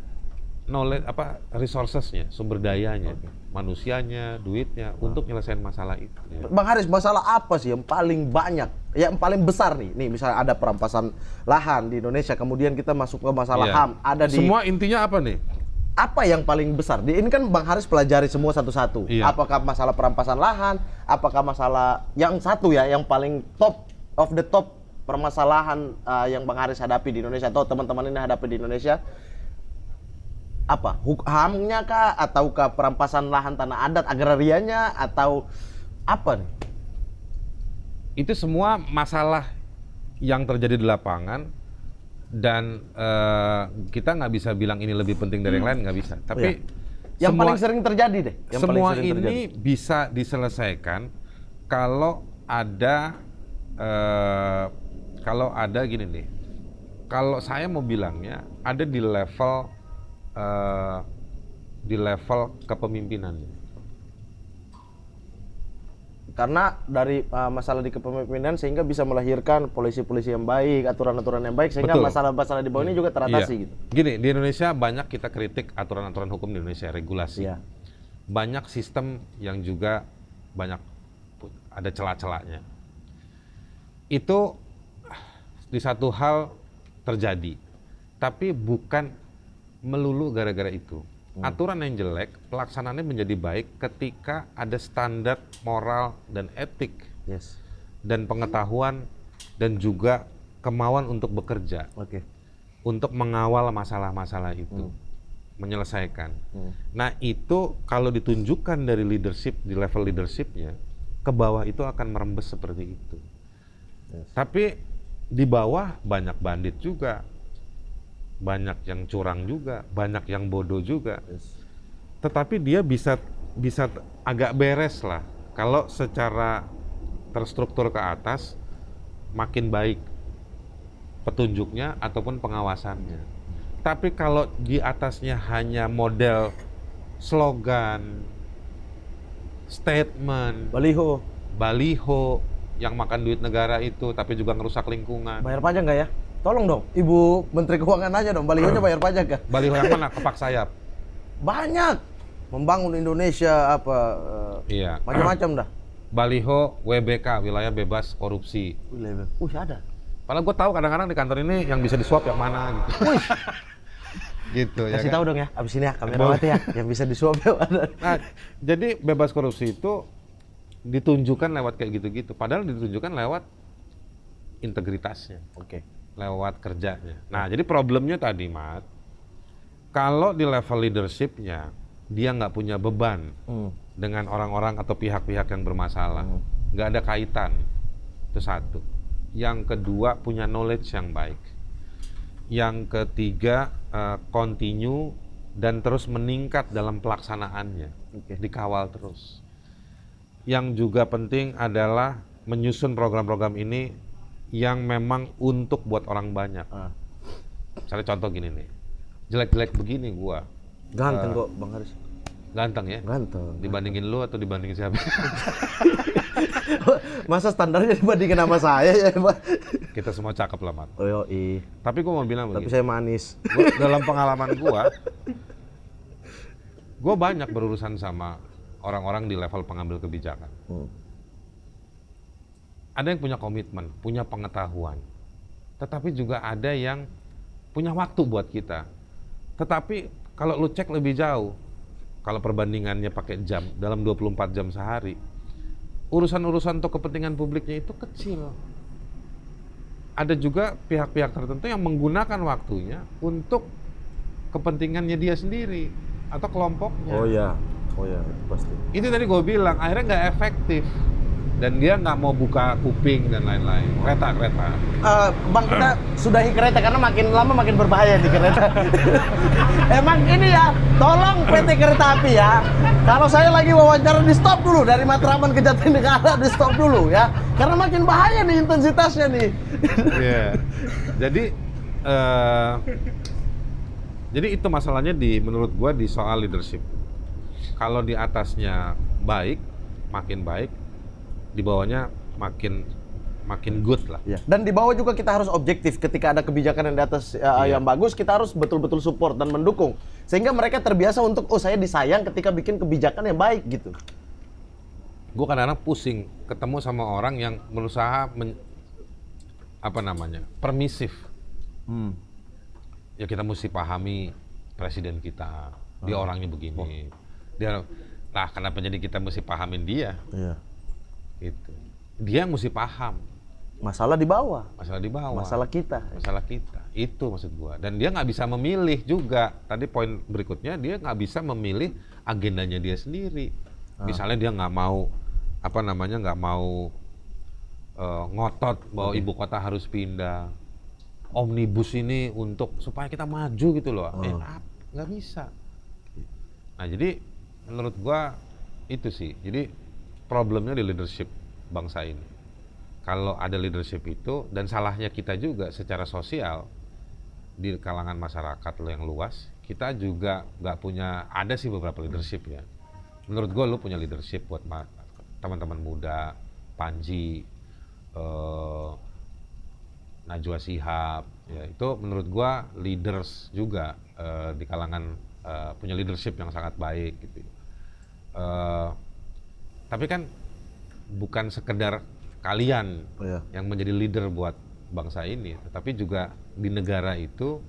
knowledge, resourcesnya, sumber dayanya, manusianya, duitnya, untuk nyelesain masalah itu. Ya. Bang Haris, masalah apa sih yang paling banyak, yang paling besar nih? Nih, misalnya ada perampasan lahan di Indonesia, kemudian kita masuk ke masalah HAM, ada di... Semua intinya apa nih? Apa yang paling besar? Ini kan Bang Haris pelajari semua satu-satu. Iya. Apakah masalah perampasan lahan? Apakah masalah yang satu ya, yang paling top of the top permasalahan yang Bang Haris hadapi di Indonesia atau teman-teman ini hadapi di Indonesia? Apa? HAM-nya kah? Ataukah perampasan lahan tanah adat agrarianya? Atau apa nih? Itu semua masalah yang terjadi di lapangan. Dan kita nggak bisa bilang ini lebih penting dari yang lain, nggak bisa. Tapi yang paling sering terjadi deh. Yang semua paling sering ini terjadi. bisa diselesaikan kalau ada gini nih. Kalau saya mau bilangnya ada di level kepemimpinannya. Karena dari masalah di kepemimpinan sehingga bisa melahirkan polisi-polisi yang baik, aturan-aturan yang baik, sehingga masalah-masalah di bawah ini juga teratasi gitu. Gini, di Indonesia banyak kita kritik aturan-aturan hukum di Indonesia, regulasi. Iya. Banyak sistem yang juga banyak ada celah-celahnya. Itu di satu hal terjadi, tapi bukan melulu gara-gara itu. aturan yang jelek, pelaksanaannya menjadi baik ketika ada standar moral dan etik Yes. dan pengetahuan dan juga kemauan untuk bekerja, Oke. untuk mengawal masalah-masalah itu, menyelesaikan. Nah itu kalau ditunjukkan dari leadership, di level leadershipnya, ke bawah itu akan merembes seperti itu. Yes. Tapi di bawah banyak bandit juga, banyak yang curang juga, banyak yang bodoh juga. Yes. Tetapi dia bisa agak beres lah kalau secara terstruktur ke atas makin baik petunjuknya ataupun pengawasannya. Tapi kalau di atasnya hanya model slogan, statement, baliho yang makan duit negara itu tapi juga ngerusak lingkungan. Bayar pajak nggak ya? Tolong dong, Ibu Menteri Keuangan aja dong, balihonya bayar pajak nggak? Baliho yang mana? Kepak sayap. Banyak. Membangun Indonesia Iya. macam-macam dah. Baliho WBK, wilayah bebas korupsi. Ada. Padahal gue tahu kadang-kadang di kantor ini yang bisa disuap yang mana gitu. Gitu ya. Kasih kan? tahu dong ya, abis ini ya kamerawati ya, yang bisa disuap ya mana. Nah, jadi bebas korupsi itu ditunjukkan lewat kayak gitu-gitu. Padahal ditunjukkan lewat integritasnya. Oke. Lewat kerjanya. Nah, jadi problemnya tadi, Mat, kalau di level leadership-nya dia nggak punya beban dengan orang-orang atau pihak-pihak yang bermasalah, nggak ada kaitan, itu satu. Yang kedua, punya knowledge yang baik. Yang ketiga, continue dan terus meningkat dalam pelaksanaannya, dikawal terus. Yang juga penting adalah menyusun program-program ini yang memang untuk buat orang banyak. Misalnya contoh gini nih, jelek-jelek begini gua. Ganteng kok Bang Haris. Ganteng ya? Ganteng. Dibandingin lu atau dibandingin siapa? Masa standarnya dibandingin sama saya ya, Pak? Kita semua cakep lah, Mat. Oh yoi. Tapi gua mau bilang Tapi begini. saya manis. Dalam pengalaman gua banyak berurusan sama orang-orang di level pengambil kebijakan. Ada yang punya komitmen, punya pengetahuan. Tetapi juga ada yang punya waktu buat kita. Tetapi kalau lu cek lebih jauh, kalau perbandingannya pakai jam, dalam 24 jam sehari, urusan-urusan untuk kepentingan publiknya itu kecil. Ada juga pihak-pihak tertentu yang menggunakan waktunya untuk kepentingannya dia sendiri atau kelompoknya. Oh ya, itu pasti. Itu tadi gue bilang, akhirnya nggak efektif. Dan dia nggak mau buka kuping dan lain-lain. Kereta. Bang, kita sudahi kereta karena makin lama makin berbahaya di kereta. Emang ini ya, tolong PT Kereta Api ya. Kalau saya lagi wawancara di stop dulu, dari Matraman ke Jatinegara di stop dulu ya. Karena makin bahaya nih intensitasnya nih. Iya. Jadi itu masalahnya menurut gua di soal leadership. Kalau di atasnya baik, makin baik, di bawahnya makin good lah. Ya. Dan di bawah juga kita harus objektif. Ketika ada kebijakan yang di atas yang bagus, kita harus betul-betul support dan mendukung. Sehingga mereka terbiasa untuk, oh saya disayang ketika bikin kebijakan yang baik gitu. Gue kadang-kadang pusing ketemu sama orang yang berusaha permisif. Ya kita mesti pahami presiden kita, dia orangnya begini. Kenapa jadi kita mesti pahamin dia? Iya. Gitu. Dia yang mesti paham. Masalah di bawah. Masalah kita. Itu maksud gua. Dan dia nggak bisa memilih juga. Tadi poin berikutnya, dia nggak bisa memilih agendanya dia sendiri. Misalnya dia nggak mau ngotot bahwa ibu kota harus pindah. Omnibus ini supaya kita maju gitu loh. Nggak bisa. Nah jadi menurut gua itu sih. Jadi problemnya di leadership bangsa ini. Kalau ada leadership itu, dan salahnya kita juga secara sosial di kalangan masyarakat yang luas, kita juga nggak punya, ada sih beberapa leadership ya. Menurut gue lu punya leadership buat teman-teman muda, Panji, Najwa Shihab, ya itu menurut gue leaders juga di kalangan punya leadership yang sangat baik gitu. Tapi kan bukan sekedar kalian yang menjadi leader buat bangsa ini, tetapi juga di negara itu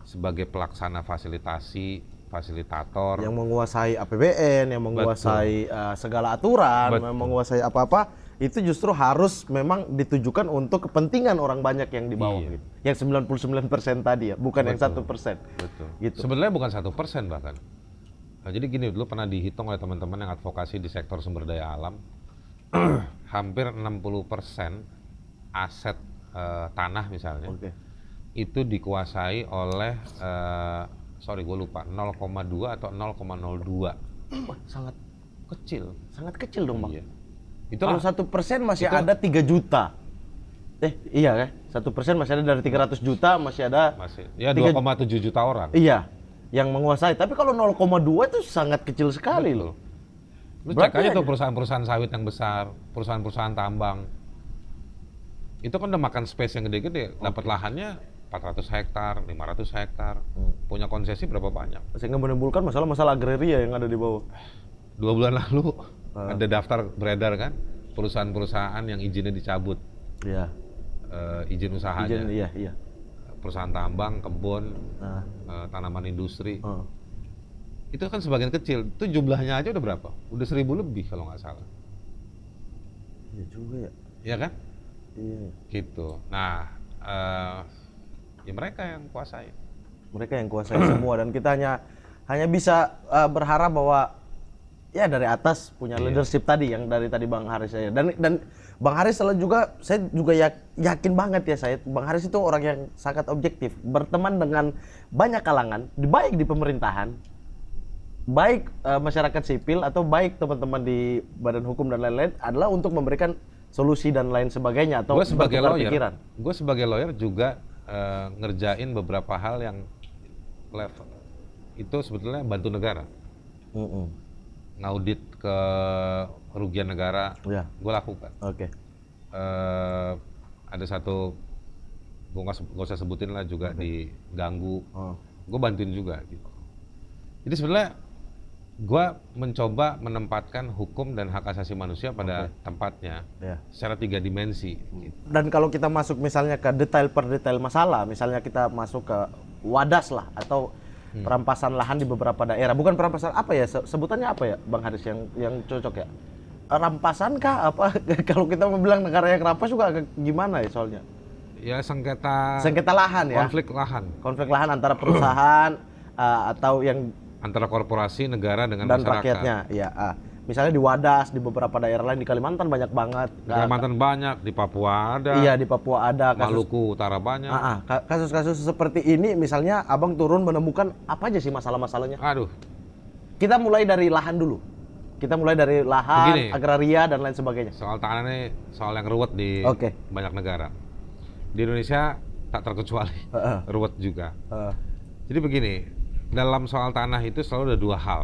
sebagai pelaksana fasilitasi fasilitator, yang menguasai APBN, yang menguasai segala aturan, yang menguasai apa-apa, itu justru harus memang ditujukan untuk kepentingan orang banyak yang di bawah gitu. Yang 99% tadi ya, bukan yang 1%. Betul. Gitu. Sebenarnya bukan 1% bahkan. Nah, jadi gini, dulu pernah dihitung oleh teman-teman yang advokasi di sektor sumber daya alam, hampir 60% aset tanah misalnya, itu dikuasai oleh, sorry gue lupa, 0,2 atau 0,02. Wah, sangat kecil dong Bang. Iya. Kalau 1% masih ada 3 juta. Iya kan? 1% masih ada dari 300 juta, masih ada. Ya 2,7 juta orang. Iya, yang menguasai. Tapi kalau 0,2 itu sangat kecil sekali loh. Lu cek aja tuh perusahaan-perusahaan sawit yang besar, perusahaan-perusahaan tambang. Itu kan udah makan space yang gede-gede, dapat lahannya 400 hektar, 500 hektar, punya konsesi berapa banyak. Sehingga menimbulkan masalah-masalah agraria yang ada di bawah. 2 bulan lalu ada daftar beredar kan, perusahaan-perusahaan yang izinnya dicabut. Iya. Izin usahanya. Iya. Perusahaan tambang, kebun, tanaman industri. Itu kan sebagian kecil. Itu jumlahnya aja udah berapa? Udah 1.000 lebih kalau nggak salah. Iya juga ya. Iya kan? Iya. Gitu. Nah, ya mereka yang kuasai. Mereka yang kuasai semua, dan kita hanya bisa berharap bahwa ya dari atas punya leadership tadi yang dari tadi Bang Haris saya. Dan Bang Haris selalu juga, saya juga yakin banget ya saya, Bang Haris itu orang yang sangat objektif, berteman dengan banyak kalangan, baik di pemerintahan, baik masyarakat sipil, atau baik teman-teman di badan hukum dan lain-lain, adalah untuk memberikan solusi dan lain sebagainya, atau bertukar pikiran. Gue sebagai lawyer juga ngerjain beberapa hal yang level itu sebetulnya bantu negara. Ngaudit kerugian negara, gue lakukan. Ada satu, gue nggak usah sebutin lah, juga diganggu, gue bantuin juga gitu. Jadi sebenarnya gue mencoba menempatkan hukum dan hak asasi manusia pada tempatnya secara 3 dimensi. Gitu. Dan kalau kita masuk misalnya ke detail per detail masalah, misalnya kita masuk ke wadas lah, atau perampasan lahan di beberapa daerah. Bukan perampasan, apa ya sebutannya, apa ya Bang Haris yang cocok ya? Rampasan kah apa? Kalau kita mau bilang negara yang rampas juga agak gimana ya soalnya? Ya sengketa lahan ya. Konflik lahan antara perusahaan atau yang antara korporasi, negara dengan dan masyarakat. Rakyatnya. Ya. Misalnya di Wadas, di beberapa daerah lain, di Kalimantan banyak banget. Di Kalimantan banyak, di Papua ada. Iya, di Papua ada. Maluku Utara banyak. Kasus-kasus seperti ini, misalnya Abang turun menemukan apa aja sih masalah-masalahnya? Aduh. Kita mulai dari lahan dulu. Kita mulai dari lahan, begini, agraria dan lain sebagainya. Soal tanah ini soal yang ruwet di banyak negara. Di Indonesia tak terkecuali ruwet juga. Jadi begini, dalam soal tanah itu selalu ada 2 hal.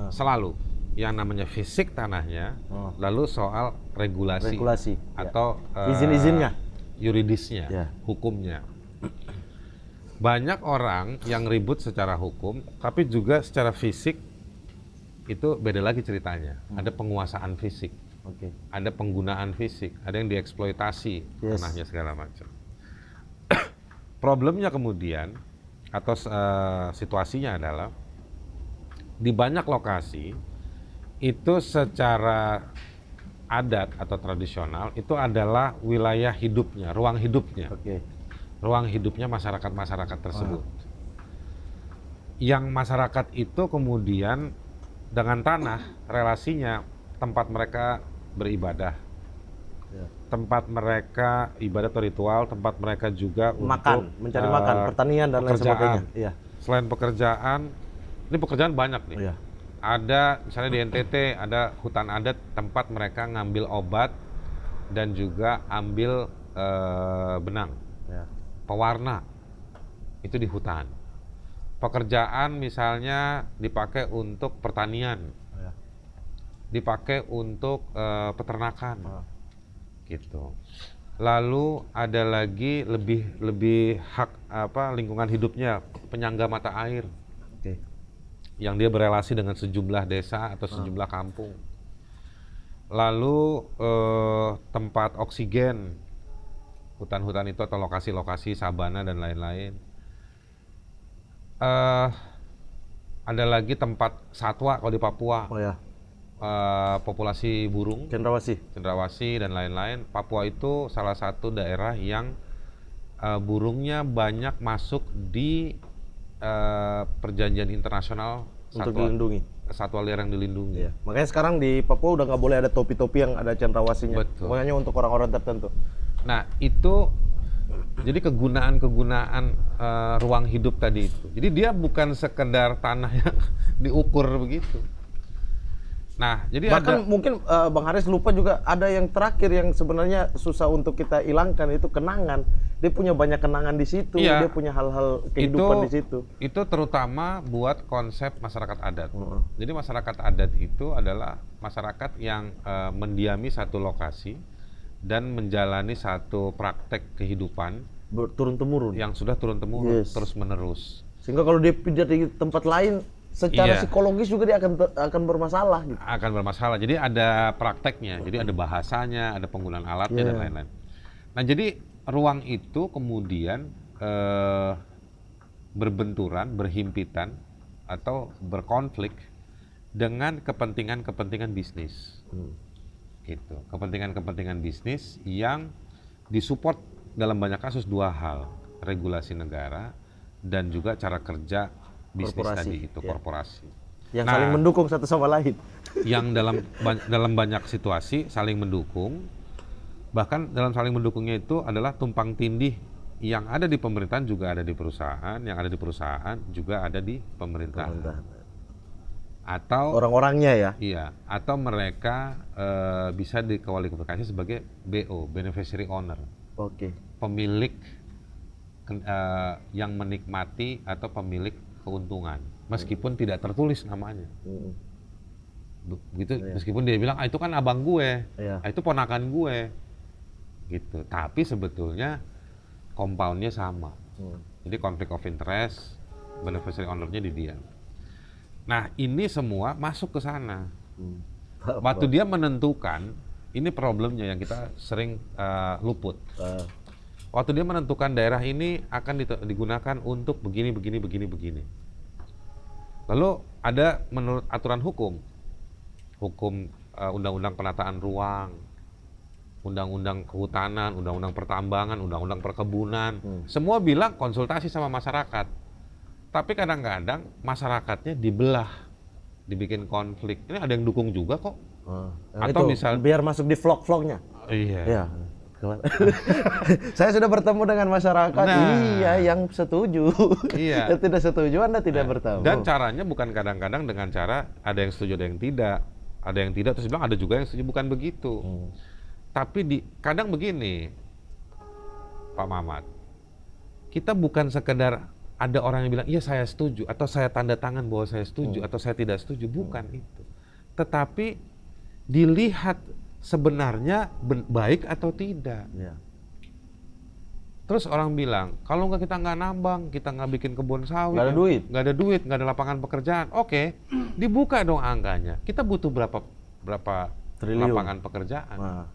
Selalu. Yang namanya fisik tanahnya, lalu soal regulasi atau izin-izinnya, yuridisnya, hukumnya. Banyak orang yang ribut secara hukum, tapi juga secara fisik itu beda lagi ceritanya. Ada penguasaan fisik, ada penggunaan fisik, ada yang dieksploitasi tanahnya segala macam. Problemnya kemudian atau situasinya adalah di banyak lokasi itu secara adat atau tradisional itu adalah wilayah hidupnya, ruang hidupnya, ruang hidupnya masyarakat tersebut. Yang masyarakat itu kemudian dengan tanah relasinya tempat mereka beribadah, tempat mereka ibadah atau ritual, tempat mereka juga untuk mencari makan, pertanian dan lain sebagainya. Selain pekerjaan, ini pekerjaan banyak nih. Ada misalnya di NTT ada hutan adat, tempat mereka ngambil obat dan juga ambil benang, pewarna, itu di hutan. Pekerjaan misalnya dipakai untuk pertanian, dipakai untuk peternakan, gitu. Lalu ada lagi lebih hak lingkungan hidupnya, penyangga mata air. Yang dia berelasi dengan sejumlah desa atau sejumlah kampung. Lalu tempat oksigen, hutan-hutan itu atau lokasi-lokasi sabana dan lain-lain. Ada lagi tempat satwa kalau di Papua, Oh ya, populasi burung, cendrawasih. dan lain-lain. Papua itu salah satu daerah yang burungnya banyak masuk di perjanjian internasional Untuk dilindungi. satwa liar yang dilindungi. Iya. Makanya sekarang di Papua udah nggak boleh ada topi-topi yang ada cendrawasihnya. Betul. Pokoknya untuk orang-orang tertentu. Nah, itu jadi kegunaan-kegunaan ruang hidup tadi itu. Jadi dia bukan sekedar tanah yang diukur begitu. Nah, jadi Bahkan mungkin Bang Haris lupa juga ada yang terakhir yang sebenarnya susah untuk kita hilangkan, itu kenangan. Dia punya banyak kenangan di situ, Iya. dia punya hal-hal kehidupan di situ. Itu terutama buat konsep masyarakat adat. Jadi masyarakat adat itu adalah masyarakat yang mendiami satu lokasi dan menjalani satu praktek kehidupan Turun-temurun. yang sudah turun-temurun, Yes. terus-menerus. Sehingga kalau dia pindah di tempat lain, secara Iya. psikologis juga dia akan bermasalah gitu. Akan bermasalah. Jadi ada prakteknya, jadi ada bahasanya, ada penggunaan alatnya dan Iya. lain-lain. Nah, jadi ruang itu kemudian berbenturan, berhimpitan atau berkonflik dengan kepentingan-kepentingan bisnis. Gitu. Kepentingan-kepentingan bisnis yang disupport dalam banyak kasus dua hal, regulasi negara dan juga cara kerja bisnis Korporasi, tadi itu, ya. korporasi. Yang Nah, saling mendukung satu sama lain. yang dalam banyak situasi saling mendukung, bahkan dalam saling mendukungnya itu adalah tumpang tindih yang ada di pemerintahan juga ada di perusahaan, yang ada di perusahaan juga ada di pemerintahan. Atau Orang-orangnya ya. iya, atau mereka bisa dikualifikasi sebagai BO, beneficiary owner, Oke. pemilik yang menikmati atau pemilik keuntungan, meskipun tidak tertulis namanya. Begitu, meskipun dia bilang, itu kan abang gue, Iya. itu ponakan gue, gitu. Tapi sebetulnya compoundnya sama. Jadi konflik of interest, beneficiary owner-nya di dia. Nah, ini semua masuk ke sana. Waktu dia menentukan, ini problemnya yang kita sering luput. Waktu dia menentukan daerah ini akan digunakan untuk begini. Lalu ada menurut aturan hukum undang-undang penataan ruang, undang-undang kehutanan, undang-undang pertambangan, undang-undang perkebunan, semua bilang konsultasi sama masyarakat. Tapi kadang-kadang masyarakatnya dibelah, dibikin konflik. Ini ada yang dukung juga kok. Atau itu, misal biar masuk di vlog-vlognya. iya. Iya. Saya sudah bertemu dengan masyarakat. Nah. Iya, yang setuju. Iya. Yang tidak setuju Anda tidak bertemu. Dan caranya bukan kadang-kadang dengan cara ada yang setuju, ada yang tidak. Ada yang tidak, terus bilang ada juga yang setuju, bukan begitu. Tapi kadang begini, Pak Mamat, kita bukan sekedar ada orang yang bilang, iya saya setuju, atau saya tanda tangan bahwa saya setuju, atau saya tidak setuju, bukan itu. Tetapi dilihat sebenarnya baik atau tidak. Ya. Terus orang bilang, kalau kita nggak nambang, kita nggak bikin kebun sawit, Nggak ada duit. nggak ada lapangan pekerjaan. Oke, dibuka dong angkanya. Kita butuh berapa Triliun. lapangan pekerjaan. Nah.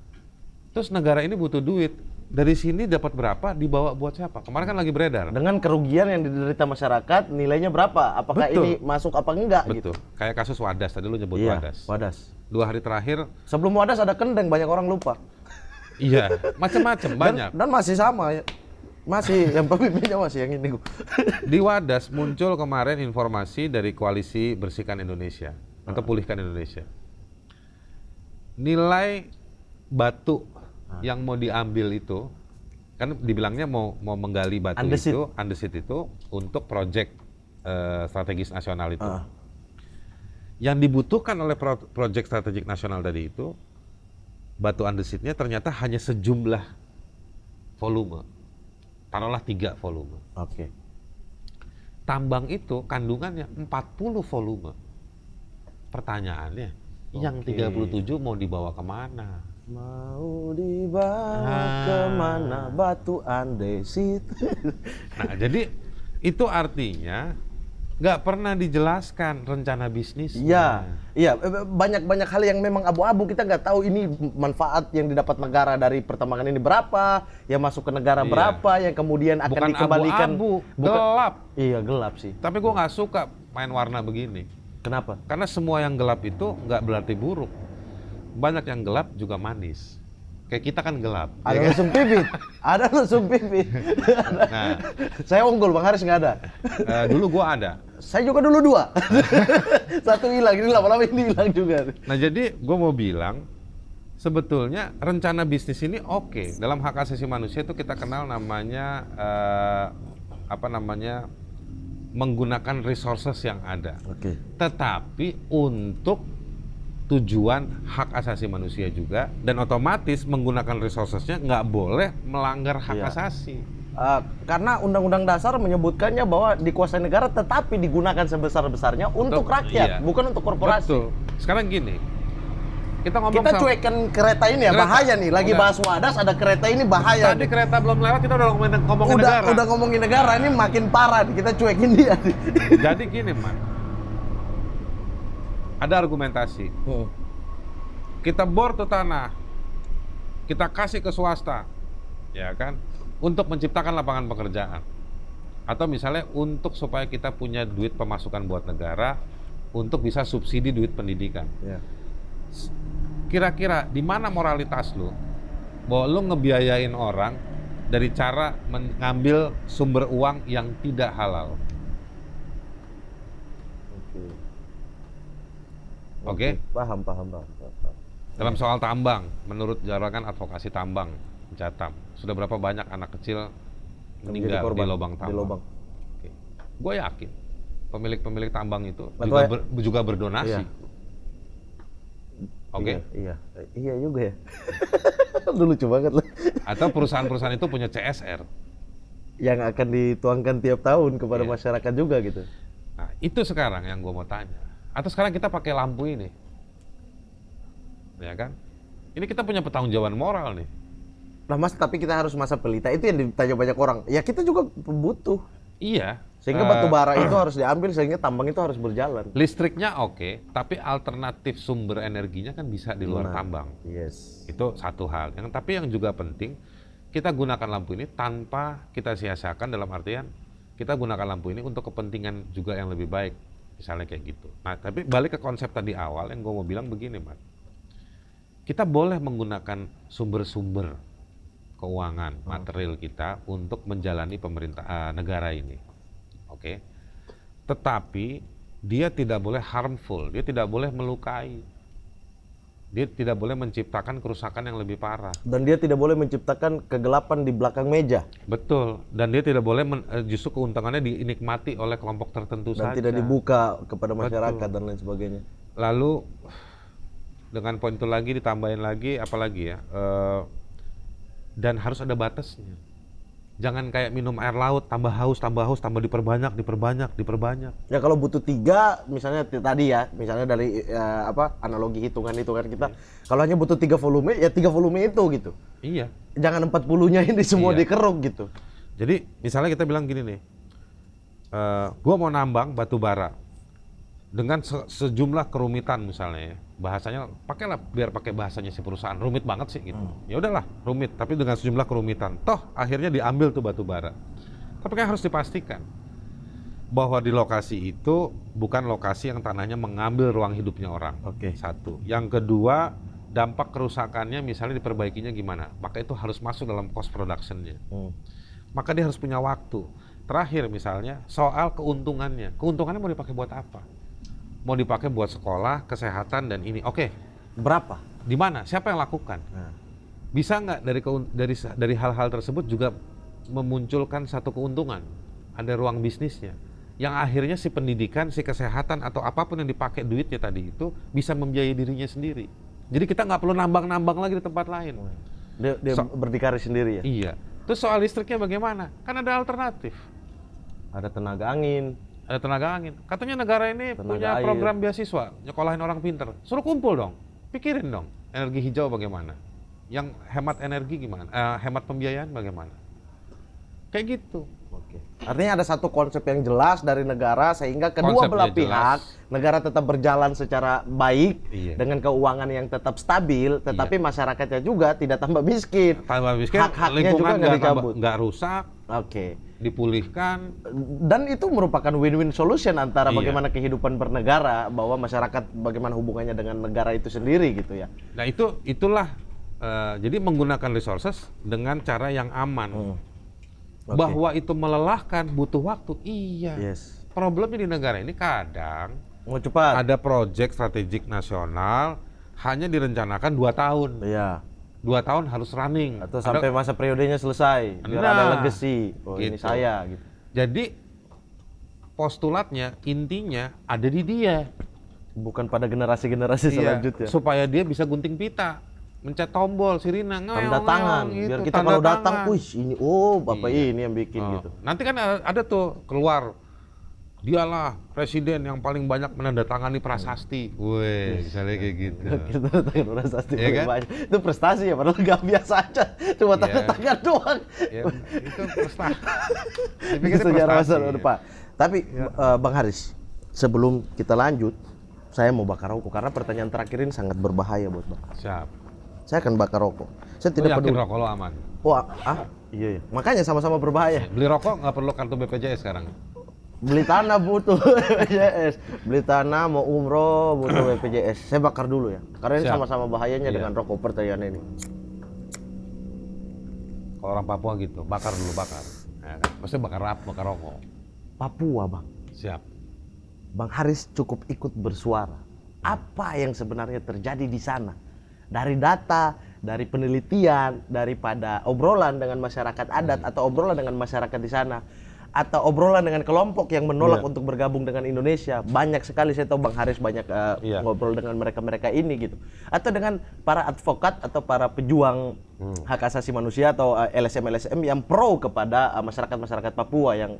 Terus negara ini butuh duit. Dari sini dapat berapa, dibawa buat siapa? Kemarin kan lagi beredar. Dengan kerugian yang diderita masyarakat, nilainya berapa? Apakah Betul. ini masuk apa enggak? Betul. Gitu. Kayak kasus Wadas tadi lu nyebut Iya, Wadas. Wadas. 2 hari terakhir, Sebelum Wadas ada Kendeng, banyak orang lupa. iya, macam-macam banyak. Dan masih sama ya. Masih yang pemimpinnya masih yang ini. Di Wadas muncul kemarin informasi dari Koalisi Bersihkan Indonesia atau Pulihkan Indonesia. Nilai batu yang mau diambil itu, kan dibilangnya mau menggali batu Andesit. itu, andesit itu untuk proyek strategis nasional itu. Yang dibutuhkan oleh proyek strategik nasional tadi itu, batu andesitnya ternyata hanya sejumlah volume. Taruhlah 3 volume. Oke. Tambang itu kandungannya 40 volume. Pertanyaannya, yang 37 mau dibawa kemana? Mau dibawa kemana batu andesit? Nah, jadi itu artinya nggak pernah dijelaskan rencana bisnisnya. Iya, banyak hal yang memang abu-abu. Kita nggak tahu ini manfaat yang didapat negara dari pertambangan ini berapa, yang masuk ke negara Iya. berapa, yang kemudian akan Bukan dikembalikan. abu-abu, gelap. Iya, gelap sih. Tapi gue nggak suka main warna begini. Kenapa? Karena semua yang gelap itu nggak berarti buruk. Banyak yang gelap juga manis. Kayak kita kan gelap. Ada ya kan? lesung pipit, ada lesung pipit. Nah, Saya unggul, Bang Haris nggak ada. dulu gua ada. Saya juga dulu 2. Satu hilang, ini lama-lama ini hilang juga. Nah, jadi gua mau bilang, sebetulnya rencana bisnis ini oke. Dalam hak asasi manusia itu kita kenal namanya menggunakan resources yang ada. Oke. Tetapi untuk tujuan hak asasi manusia juga, dan otomatis menggunakan resourcesnya nggak boleh melanggar hak Iya. asasi. Karena Undang-Undang Dasar menyebutkannya bahwa dikuasai negara tetapi digunakan sebesar-besarnya untuk rakyat, iya. bukan untuk korporasi. Betul. Sekarang gini, kita ngomong Kita cuekin kereta ini ya, Kereta. bahaya nih. Lagi Udah. bahas Wadas, ada kereta ini bahaya. Tadi nih. kereta belum lewat, kita udah ngomongin negara. Udah ngomongin negara, ini makin parah nih. Kita cuekin dia nih. Jadi gini, Man. Ada argumentasi. Kita bor tuh tanah, kita kasih ke swasta, ya kan, untuk menciptakan lapangan pekerjaan, atau misalnya untuk supaya kita punya duit pemasukan buat negara, untuk bisa subsidi duit pendidikan. Ya. Kira-kira di mana moralitas lu, bahwa lu ngebiayain orang dari cara mengambil sumber uang yang tidak halal? Oke. Paham. Dalam soal tambang, menurut Jaringan Advokasi Tambang Jatam, sudah berapa banyak anak kecil meninggal di lubang tambang? Di lubang. Gue yakin pemilik-pemilik tambang itu Betul, juga berdonasi. Iya. Oke. Iya juga ya. Dulu lucu banget lah. Atau perusahaan-perusahaan itu punya CSR. Yang akan dituangkan tiap tahun kepada Iya. masyarakat juga gitu. Nah, itu sekarang yang gue mau tanya. Atau sekarang kita pakai lampu ini, ya kan? Ini kita punya pertanggungjawaban moral nih. Nah Mas, tapi kita harus masa pelita. Itu yang ditanya banyak orang. Ya kita juga butuh. Iya. Sehingga batu bara itu harus diambil, sehingga tambang itu harus berjalan. Listriknya oke, tapi alternatif sumber energinya kan bisa di luar tambang. Yes. Itu satu hal. Tapi yang juga penting, kita gunakan lampu ini tanpa kita sia-siakan, dalam artian kita gunakan lampu ini untuk kepentingan juga yang lebih baik. Misalnya kayak gitu. Nah, tapi balik ke konsep tadi awal yang gue mau bilang begini, Mas. Kita boleh menggunakan sumber-sumber keuangan, material kita untuk menjalani negara ini. Oke. Tetapi dia tidak boleh harmful, dia tidak boleh melukai. Dia tidak boleh menciptakan kerusakan yang lebih parah. Dan dia tidak boleh menciptakan kegelapan di belakang meja. Betul. Dan dia tidak boleh justru keuntungannya dinikmati oleh kelompok tertentu Dan saja. tidak dibuka kepada masyarakat. Betul. Dan lain sebagainya. Lalu dengan poin itu lagi ditambahin lagi apalagi ya? Dan harus ada batasnya. Jangan kayak minum air laut, tambah haus, tambah diperbanyak. Ya kalau butuh 3, misalnya tadi ya, misalnya dari analogi hitungan-hitungan kita, kalau hanya butuh 3 volume, ya 3 volume itu gitu. Iya. Jangan 40-nya ini semua Iya. dikeruk gitu. Jadi misalnya kita bilang gini nih, gua mau nambang batu bara dengan sejumlah kerumitan misalnya ya. Bahasanya biar pakai bahasanya si perusahaan, rumit banget sih gitu. Ya udahlah, rumit, tapi dengan sejumlah kerumitan. Toh akhirnya diambil tuh batu bara. Tapi kan harus dipastikan bahwa di lokasi itu bukan lokasi yang tanahnya mengambil ruang hidupnya orang. Oke. Satu. Yang kedua, dampak kerusakannya misalnya diperbaikinya gimana? Maka itu harus masuk dalam cost production-nya. Maka dia harus punya waktu. Terakhir misalnya soal keuntungannya. Keuntungannya mau dipakai buat apa? Mau dipakai buat sekolah, kesehatan, dan ini. Oke. Berapa? Di mana? Siapa yang lakukan? Nah. Bisa nggak dari hal-hal tersebut juga memunculkan satu keuntungan? Ada ruang bisnisnya. Yang akhirnya si pendidikan, si kesehatan, atau apapun yang dipakai duitnya tadi itu bisa membiayai dirinya sendiri. Jadi kita nggak perlu nambang-nambang lagi di tempat lain. Dia berdikari sendiri ya? Iya. Terus soal listriknya bagaimana? Kan ada alternatif. Ada tenaga angin. Ada tenaga angin. Katanya negara ini punya air. program beasiswa, nyekolahin orang pinter. Suruh kumpul dong. Pikirin dong, energi hijau bagaimana? Yang hemat energi gimana? Hemat pembiayaan bagaimana? Kayak gitu. Oke. Artinya ada satu konsep yang jelas dari negara sehingga kedua Konsepnya belah pihak, jelas. negara tetap berjalan secara baik Iya. dengan keuangan yang tetap stabil, tetapi masyarakatnya juga tidak tambah miskin. Tambah miskin, Hak-haknya lingkungan juga nggak dicabut. nggak rusak. Oke. dipulihkan. Dan itu merupakan win-win solution antara Iya. bagaimana kehidupan bernegara, bahwa masyarakat bagaimana hubungannya dengan negara itu sendiri gitu ya. Nah itulah jadi menggunakan resources dengan cara yang aman. Oke. Bahwa itu melelahkan, butuh waktu. Iya. Yes. Problemnya di negara ini kadang Mau cepat. ada proyek strategik nasional hanya direncanakan 2 tahun. Iya. 2 tahun harus running. Atau sampai masa periodenya selesai, biar Nah, ada legacy. Oh, ini gitu. saya gitu. Jadi postulatnya, intinya ada di dia. Bukan pada generasi-generasi selanjutnya. Supaya dia bisa gunting pita, mencet tombol, sirina, Tanda tangan, gitu, biar kita tanda kalau datang, tangan. wih ini, oh bapak Iya. ini yang bikin Oh, gitu. Nanti kan ada tuh keluar, dialah presiden yang paling banyak menandatangani prasasti. Weh, misalnya kayak gitu. Kita tangan prestasi Iya paling kan? banyak. Itu prestasi ya, padahal nggak biasa aja. Cuma Iya. tanda tangan doang. Ya, itu prestasi. Itu Dipikirnya sejarah masa prestasi, ya. depan. Tapi Bang Haris, sebelum kita lanjut, saya mau bakar rokok karena pertanyaan terakhir ini sangat berbahaya buat Bang. Siap. Saya akan bakar rokok. Saya Lu tidak yakin peduli. rokok lo aman? Oh, iya, iya. Makanya sama-sama berbahaya. Beli rokok nggak perlu kartu BPJS sekarang. Beli tanah butuh BPJS, beli tanah mau umroh butuh BPJS. Saya bakar dulu ya, karena ini Siap. sama-sama bahayanya Iya. dengan rokok pertanyaan ini. Kalau orang Papua gitu, bakar dulu bakar. Ya kan? Maksudnya bakar rokok. Papua Bang, Siap. Bang Haris cukup ikut bersuara. Apa yang sebenarnya terjadi di sana? Dari data, dari penelitian, daripada obrolan dengan masyarakat adat atau obrolan dengan masyarakat di sana, atau obrolan dengan kelompok yang menolak Iya. untuk bergabung dengan Indonesia. Banyak sekali saya tahu Bang Haris banyak Iya. ngobrol dengan mereka-mereka ini gitu. Atau dengan para advokat atau para pejuang hak asasi manusia atau LSM-LSM yang pro kepada masyarakat-masyarakat Papua yang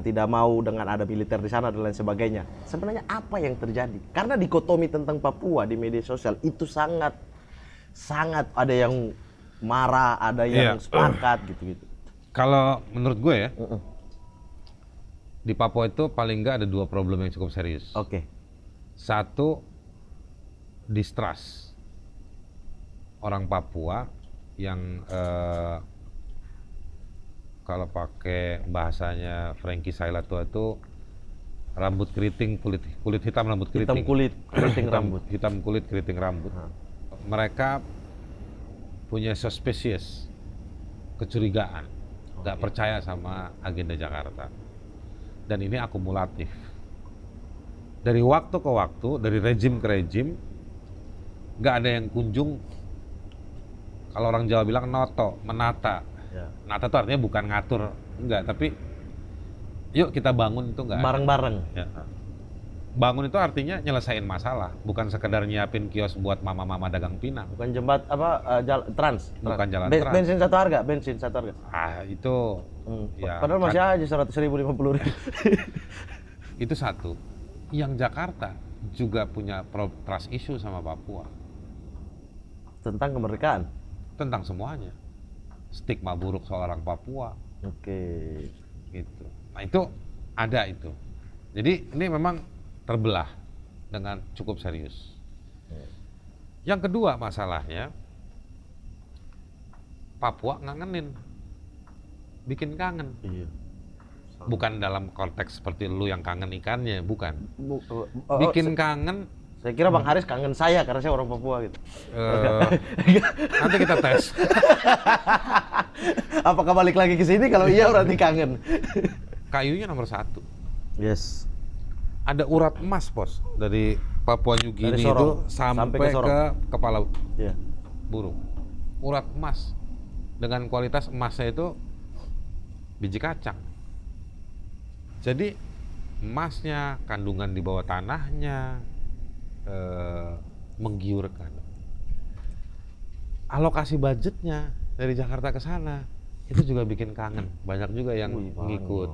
tidak mau dengan ada militer di sana dan lain sebagainya. Sebenarnya apa yang terjadi? Karena dikotomi tentang Papua di media sosial itu sangat ada yang marah, ada yang Iya. sepakat gitu-gitu. Kalau menurut gue ya, di Papua itu paling nggak ada 2 problem yang cukup serius. Oke. Satu, distrust orang Papua yang kalau pakai bahasanya Frankie Sailatua itu rambut keriting, kulit hitam rambut keriting. Hitam kulit, keriting rambut. Hitam kulit keriting rambut. Mereka punya suspicious, kecurigaan, nggak percaya sama agenda Jakarta. Dan ini akumulatif. Dari waktu ke waktu, dari rejim ke rejim, nggak ada yang kunjung. Kalau orang Jawa bilang noto, menata. Ya. Nata itu artinya bukan ngatur, enggak, tapi yuk kita bangun itu enggak. Bareng-bareng. Ya. Bangun itu artinya nyelesain masalah, bukan sekedar nyiapin kios buat mama-mama dagang pinang. Bukan trans. Bukan jalan trans. Bensin satu harga. Ah, itu ya, Padahal masih aja 100.000, 50.000. itu satu. Yang Jakarta juga punya trust issue sama Papua Tentang kemerdekaan. tentang semuanya. Stigma buruk soal orang Papua Oke. gitu. Nah, itu ada itu. Jadi ini memang terbelah dengan cukup serius. Yang kedua masalahnya, Papua ngangenin, bikin kangen. Iya. Bukan dalam konteks seperti lu yang kangen ikannya, bukan. Oh, Bikin kangen, saya kira Bang Haris kangen saya karena saya orang Papua gitu. nanti kita tes. Apakah balik lagi ke sini? Kalau iya berarti kangen. Kayunya nomor 1. Yes. Ada urat emas, Bos, dari Papua New Guinea Dari itu Sorong, sampai sampai ke Sorong. ke kepala Iya. burung. Urat emas dengan kualitas emasnya itu biji kacang. Jadi emasnya, kandungan di bawah tanahnya menggiurkan. Alokasi budgetnya dari Jakarta ke sana itu juga bikin kangen. Banyak juga yang ngikut.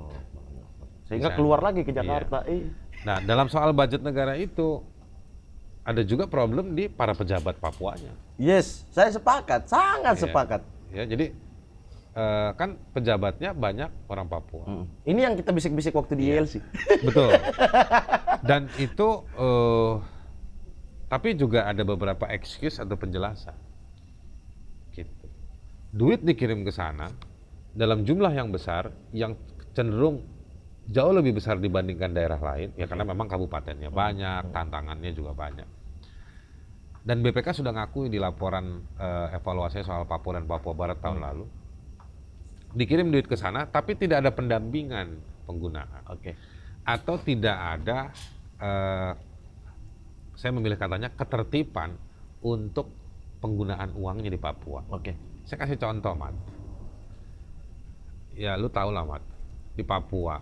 Sehingga Bisa. keluar lagi ke Jakarta. Nah, dalam soal budget negara itu ada juga problem di para pejabat Papuanya. Yes, saya sepakat, sangat Iya. sepakat. Ya, jadi kan pejabatnya banyak orang Papua. Ini yang kita bisik-bisik waktu di YLC. Betul. Dan itu tapi juga ada beberapa excuse atau penjelasan. Gitu. Duit dikirim ke sana dalam jumlah yang besar yang cenderung jauh lebih besar dibandingkan daerah lain, ya karena memang kabupatennya banyak, tantangannya juga banyak. Dan BPK sudah ngakui di laporan evaluasi soal Papua dan Papua Barat tahun lalu, dikirim duit ke sana, tapi tidak ada pendampingan penggunaan. Oke. Atau tidak ada, saya memilih katanya, ketertiban untuk penggunaan uangnya di Papua. Oke. Saya kasih contoh, Mat. Ya, lu tahu lah, Mat. Di Papua,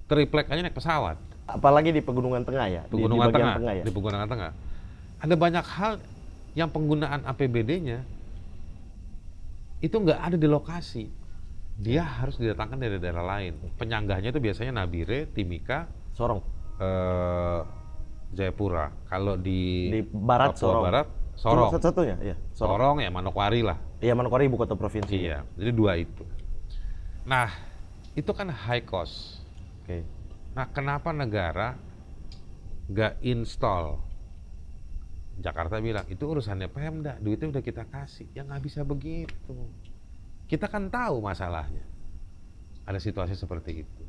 triplek aja naik pesawat. Apalagi di Pegunungan Tengah ya? Pegunungan di bagian Tengah, tengah ya? di Pegunungan Tengah. Ada banyak hal yang penggunaan APBD-nya itu nggak ada di lokasi. Dia harus didatangkan dari daerah lain. Penyanggahnya itu biasanya Nabire, Timika, Sorong. Jayapura. Kalau di barat Papua Sorong. Barat, Sorong. Satu-satunya, iya. Sorong ya Manokwari lah. Iya, Manokwari ibu kota provinsi. Iya, jadi dua itu. Nah, itu kan high cost. Oke. Nah, kenapa negara nggak install? Jakarta bilang, itu urusannya Pemda, duitnya udah kita kasih. Ya nggak bisa begitu. Kita kan tahu masalahnya. Ada situasi seperti itu.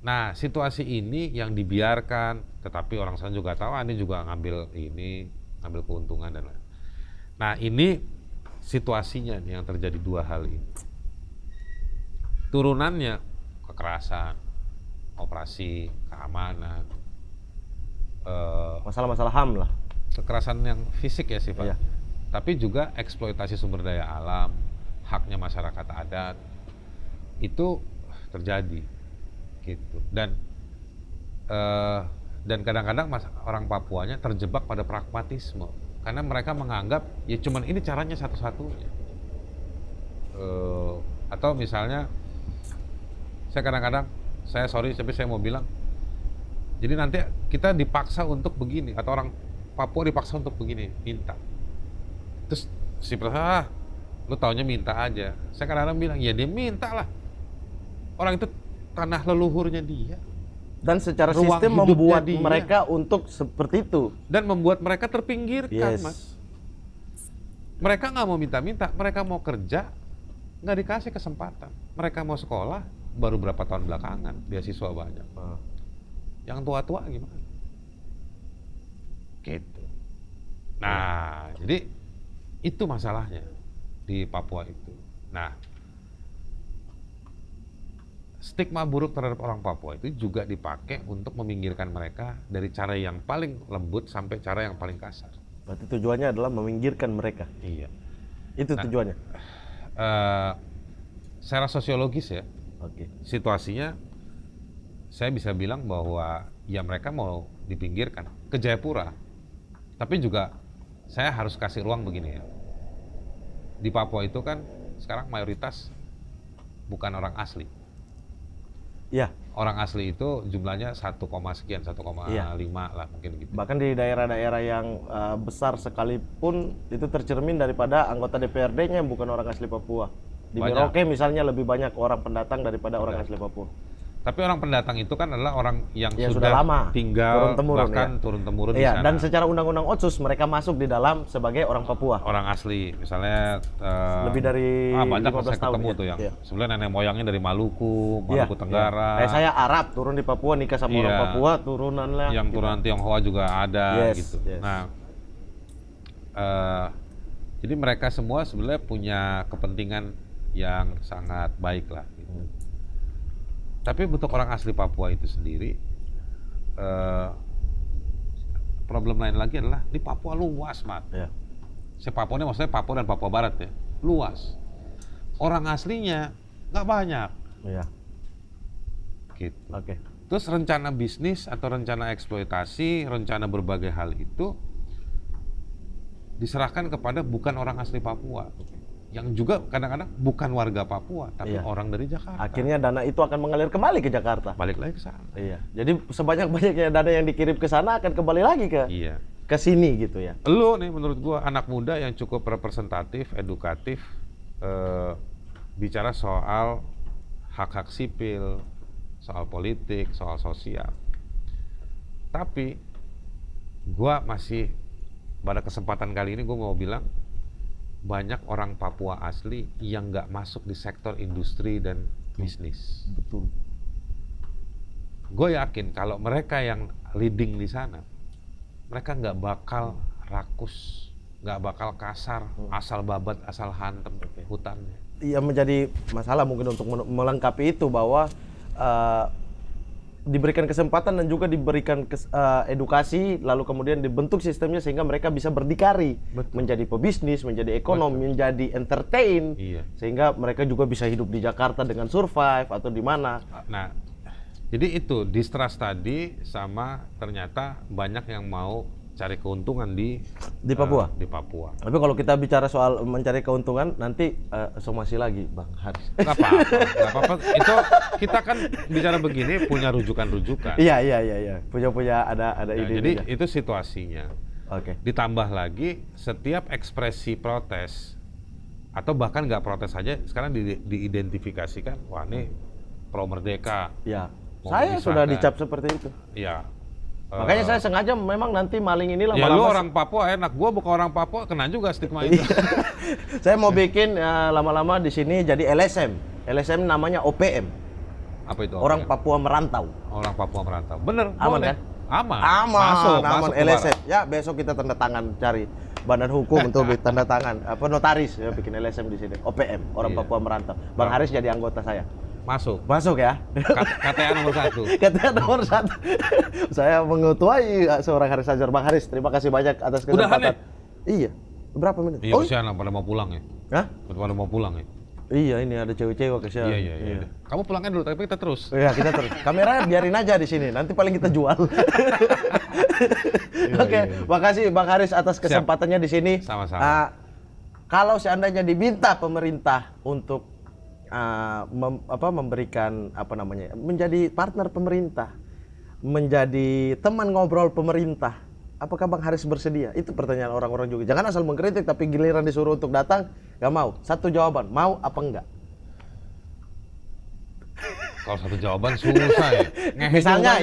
Nah, situasi ini yang dibiarkan, tetapi orang sana juga tahu, ini juga ngambil keuntungan dan lain. Nah, ini situasinya nih yang terjadi dua hal ini. Turunannya, kekerasan, operasi, keamanan, Masalah-masalah HAM lah. kekerasan yang fisik ya sifat, Iya. tapi juga eksploitasi sumber daya alam, haknya masyarakat adat, itu terjadi, gitu. Dan kadang-kadang orang Papuanya terjebak pada pragmatisme, karena mereka menganggap ya cuman ini caranya satu-satunya. Atau misalnya, sorry tapi saya mau bilang, jadi nanti kita dipaksa untuk begini, atau orang Papua dipaksa untuk begini, minta. Terus si Prasa, lu taunya minta aja. Saya kadang-kadang bilang, ya dia minta lah. Orang itu tanah leluhurnya dia. Dan secara Ruang sistem hidupnya membuat dia. mereka untuk seperti itu. Dan membuat mereka terpinggirkan, Yes. Mas. Mereka nggak mau minta-minta, mereka mau kerja, nggak dikasih kesempatan. Mereka mau sekolah, baru berapa tahun belakangan, beasiswa banyak. Yang tua-tua gimana? Gitu. Nah, jadi itu masalahnya di Papua itu. Nah, stigma buruk terhadap orang Papua itu juga dipakai untuk meminggirkan mereka dari cara yang paling lembut sampai cara yang paling kasar. Berarti tujuannya adalah meminggirkan mereka. Iya. Itu tujuannya. Secara sosiologis ya, Oke. situasinya saya bisa bilang bahwa ya mereka mau dipinggirkan ke Jayapura. Tapi juga saya harus kasih ruang begini ya. Di Papua itu kan sekarang mayoritas bukan orang asli. Iya. Orang asli itu jumlahnya 1,sekian, 1,5 lah mungkin gitu. Bahkan di daerah-daerah yang besar sekalipun itu tercermin daripada anggota DPRD-nya yang bukan orang asli Papua. Di Banyak. Merauke misalnya lebih banyak orang pendatang daripada orang asli Papua. Tapi orang pendatang itu kan adalah orang yang Yang sudah sudah lama, tinggal turun-temurun, bahkan ya. turun-temurun di Iya, sana. dan secara undang-undang Otsus mereka masuk di dalam sebagai orang Papua. Orang asli, misalnya Lebih dari banyak 15 saya ketemu tahun, tuh ya. yang Iya. sebenarnya nenek moyangnya dari Maluku Iya, Tenggara. iya. Saya Arab turun di Papua nikah sama Iya. orang Papua turunan lah. Yang gitu. turunan Tionghoa juga ada Yes, gitu. yes. Nah, jadi mereka semua sebenarnya punya kepentingan yang sangat baik lah. Gitu. Tapi untuk orang asli Papua itu sendiri, problem lain lagi adalah di Papua luas, Mat. Iya. Papua ini maksudnya Papua dan Papua Barat ya, luas. Orang aslinya nggak banyak. Iya. Gitu. Oke. Terus rencana bisnis atau rencana eksploitasi, rencana berbagai hal itu diserahkan kepada bukan orang asli Papua, yang juga kadang-kadang bukan warga Papua, tapi Iya. orang dari Jakarta. Akhirnya dana itu akan mengalir kembali ke Jakarta. Balik lagi ke sana. Iya. Jadi sebanyak-banyaknya dana yang dikirim ke sana akan kembali lagi Iya. ke sini gitu ya. Lu nih menurut gua anak muda yang cukup representatif, edukatif, bicara soal hak-hak sipil, soal politik, soal sosial. Tapi gua masih pada kesempatan kali ini gua mau bilang banyak orang Papua asli yang nggak masuk di sektor industri dan bisnis. Betul. Gue yakin kalau mereka yang leading di sana, mereka nggak bakal rakus, nggak bakal kasar, asal babat, asal hantem hutannya. Yang menjadi masalah mungkin untuk melengkapi itu bahwa diberikan kesempatan dan juga diberikan edukasi, lalu kemudian dibentuk sistemnya sehingga mereka bisa berdikari. Betul. Menjadi pebisnis, menjadi ekonom, menjadi entertain, Iya. sehingga mereka juga bisa hidup di Jakarta dengan survive atau di mana. Nah, jadi itu distrust tadi sama ternyata banyak yang mau cari keuntungan di Papua. Di Papua. Tapi kalau kita bicara soal mencari keuntungan, nanti somasi lagi, Bang Haris. Nggak apa-apa. Itu kita kan bicara begini punya rujukan-rujukan. Iya. Punya ada Nah, ide. jadi itu situasinya. Oke. Ditambah lagi setiap ekspresi protes atau bahkan nggak protes saja sekarang diidentifikasikan, wah ini pro merdeka. Ya. Mau Saya sudah memisahkan. dicap seperti itu. Ya. Makanya saya sengaja memang nanti maling ini Ya lama-lama. lu orang Papua enak, gua bukan orang Papua kena juga stigma itu. Saya mau bikin lama-lama di sini jadi LSM. LSM namanya OPM. Apa itu? Orang OPM? Papua Merantau. Orang Papua merantau. Bener, Aman boleh. kan? Aman. Aman Masuk LSM. Ya, besok kita tanda tangan cari badan hukum untuk tanda tangan notaris ya bikin LSM di sini. OPM, orang Iya. Papua Merantau. Bang Haris jadi anggota saya. Masuk. Masuk ya. KTA nomor 1. Katanya nomor 1. Saya mengetuai seorang Haris Azhar. Bang Haris, terima kasih banyak atas Udahan kesempatan. ya? Iya. Berapa menit? Iya, kesian pada mau pulang ya. Hah? Pada mau pulang ya. Iya, ini ada cewek-cewek kesian. Iya. Kamu pulangnya dulu, tapi kita terus. Iya, kita terus. Kameranya biarin aja di sini. Nanti paling kita jual. Oke, makasih Bang Haris atas kesempatannya di sini. Sama-sama. Kalau seandainya diminta pemerintah untuk memberikan menjadi partner pemerintah, menjadi teman ngobrol pemerintah, apakah Bang Haris bersedia? Itu pertanyaan orang-orang juga. Jangan asal mengkritik tapi giliran disuruh untuk datang nggak mau. Satu jawaban, mau apa enggak? Kalau satu jawaban susah ya. Misalnya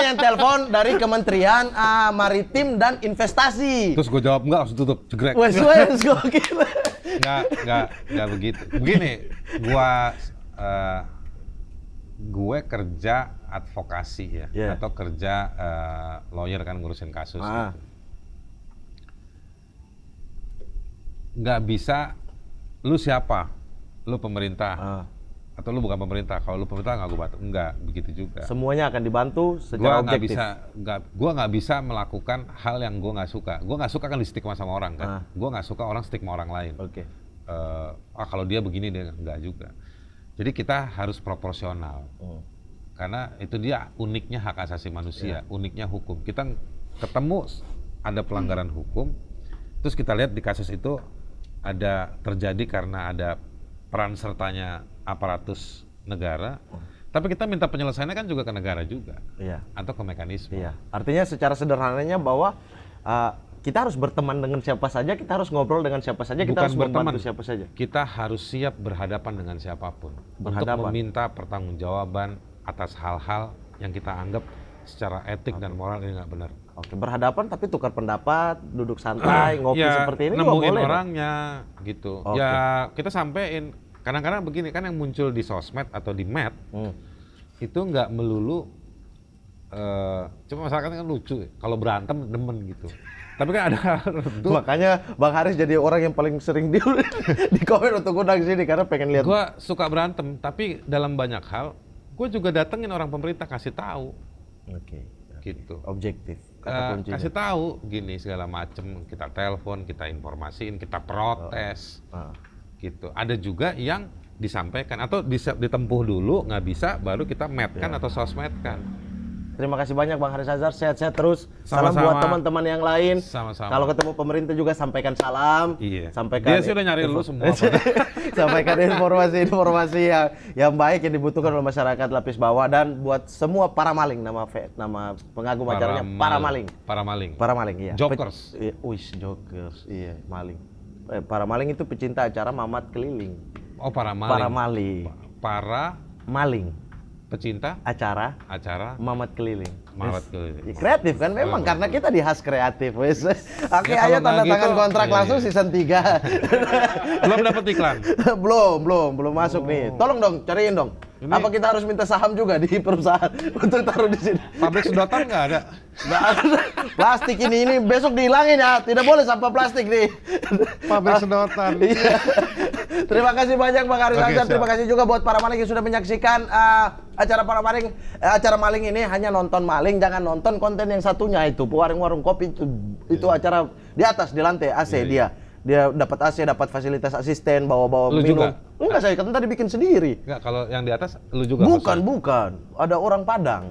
yang telepon dari Kementerian Maritim dan Investasi. Terus gue jawab enggak, langsung tutup, jegrek. Wes gokil. Enggak begitu. Begini, gue kerja advokasi ya, atau kerja lawyer kan ngurusin kasus. Gitu. Nggak bisa, lu siapa? Lu pemerintah. Atau lu bukan pemerintah. Kalau lu pemerintah nggak gue bantu. Enggak, begitu juga. Semuanya akan dibantu secara objektif. Gue nggak bisa melakukan hal yang gue nggak suka. Gue nggak suka kan di stigma sama orang kan. Gue nggak suka orang stigma orang lain. Oke. Kalau dia begini dia nggak juga. Jadi kita harus proporsional. Karena itu dia uniknya hak asasi manusia, uniknya hukum. Kita ketemu ada pelanggaran hukum, terus kita lihat di kasus itu ada terjadi karena ada peran sertanya aparatus negara, tapi kita minta penyelesaiannya kan juga ke negara juga, atau ke mekanisme. Iya. Artinya secara sederhananya bahwa kita harus berteman dengan siapa saja, kita harus ngobrol dengan siapa saja, kita harus membantu siapa saja. Kita harus siap berhadapan dengan siapapun untuk meminta pertanggungjawaban atas hal-hal yang kita anggap secara etik dan moral ini nggak benar. Oke, berhadapan tapi tukar pendapat, duduk santai, ngopi seperti ini juga nemuin boleh. Orangnya gitu. Ya kita sampein. Kadang-kadang begini kan yang muncul di sosmed atau di med itu nggak melulu. Cuma masyarakat kan lucu. Kalau berantem demen gitu. Tapi kan ada redup. Makanya Bang Haris jadi orang yang paling sering di komen untuk undang sini karena pengen lihat. Gua suka berantem, tapi dalam banyak hal gue juga datengin orang pemerintah kasih tahu. Oke. Gitu. Objektif. Kasih tahu gini segala macem, kita telepon, kita informasiin, kita protes. Gitu. Ada juga yang disampaikan atau ditempuh dulu nggak bisa, baru kita medkan atau sosmedkan. Terima kasih banyak Bang Haris Azhar, sehat-sehat terus. Sama-sama. Salam buat teman-teman yang lain. Sama-sama. Kalau ketemu pemerintah juga sampaikan salam. Iya. Sampaikan. Dia sih udah nyari lu semua. Sampaikan informasi yang baik yang dibutuhkan oleh masyarakat lapis bawah, dan buat semua para maling, nama pengagum acaranya para maling. Para maling, iya. Jokers. Jokers, iya, maling. Para maling itu pecinta acara Mamat Keliling. Oh, para maling. Para maling. Para maling. pecinta acara Mamat keliling. Keliling. Ya, kreatif kan memang karena kita di khas kreatif wes. Oke, Ya, ayo kalau tanda nggak tangan gitu, kontrak iya, langsung iya. season 3. Belum dapat iklan. belum masuk nih. Tolong dong cariin dong. Ini- Apa kita harus minta saham juga di perusahaan untuk taruh di sini? Pabrik sedotan nggak ada. Nggak ada. Plastik ini besok dihilangin ya. Tidak boleh sampah plastik nih. Pabrik sedotan. Iya. Terima kasih banyak Bang Aris Oke, Azhar. siap. Terima kasih juga buat para maling yang sudah menyaksikan acara maling ini. Hanya nonton maling, jangan nonton konten yang satunya itu. Warung-warung kopi itu acara di atas di lantai AC Iya, dia dapat AC, dapat fasilitas asisten, bawa-bawa Lu minum. juga? Enggak, saya kan tadi bikin sendiri. Nggak, kalau yang di atas lu juga Bukan, maksudnya? bukan. Ada orang Padang.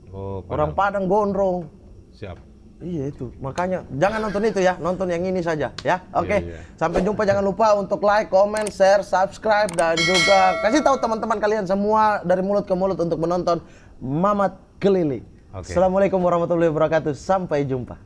Oh, Orang Padang gondrong. Siap. Iya itu, makanya jangan nonton itu ya, nonton yang ini saja ya. Oke, Iya. sampai jumpa, jangan lupa untuk like, comment, share, subscribe, dan juga kasih tahu teman-teman kalian semua dari mulut ke mulut untuk menonton Mamat Keliling. Oke. Assalamualaikum warahmatullahi wabarakatuh, sampai jumpa.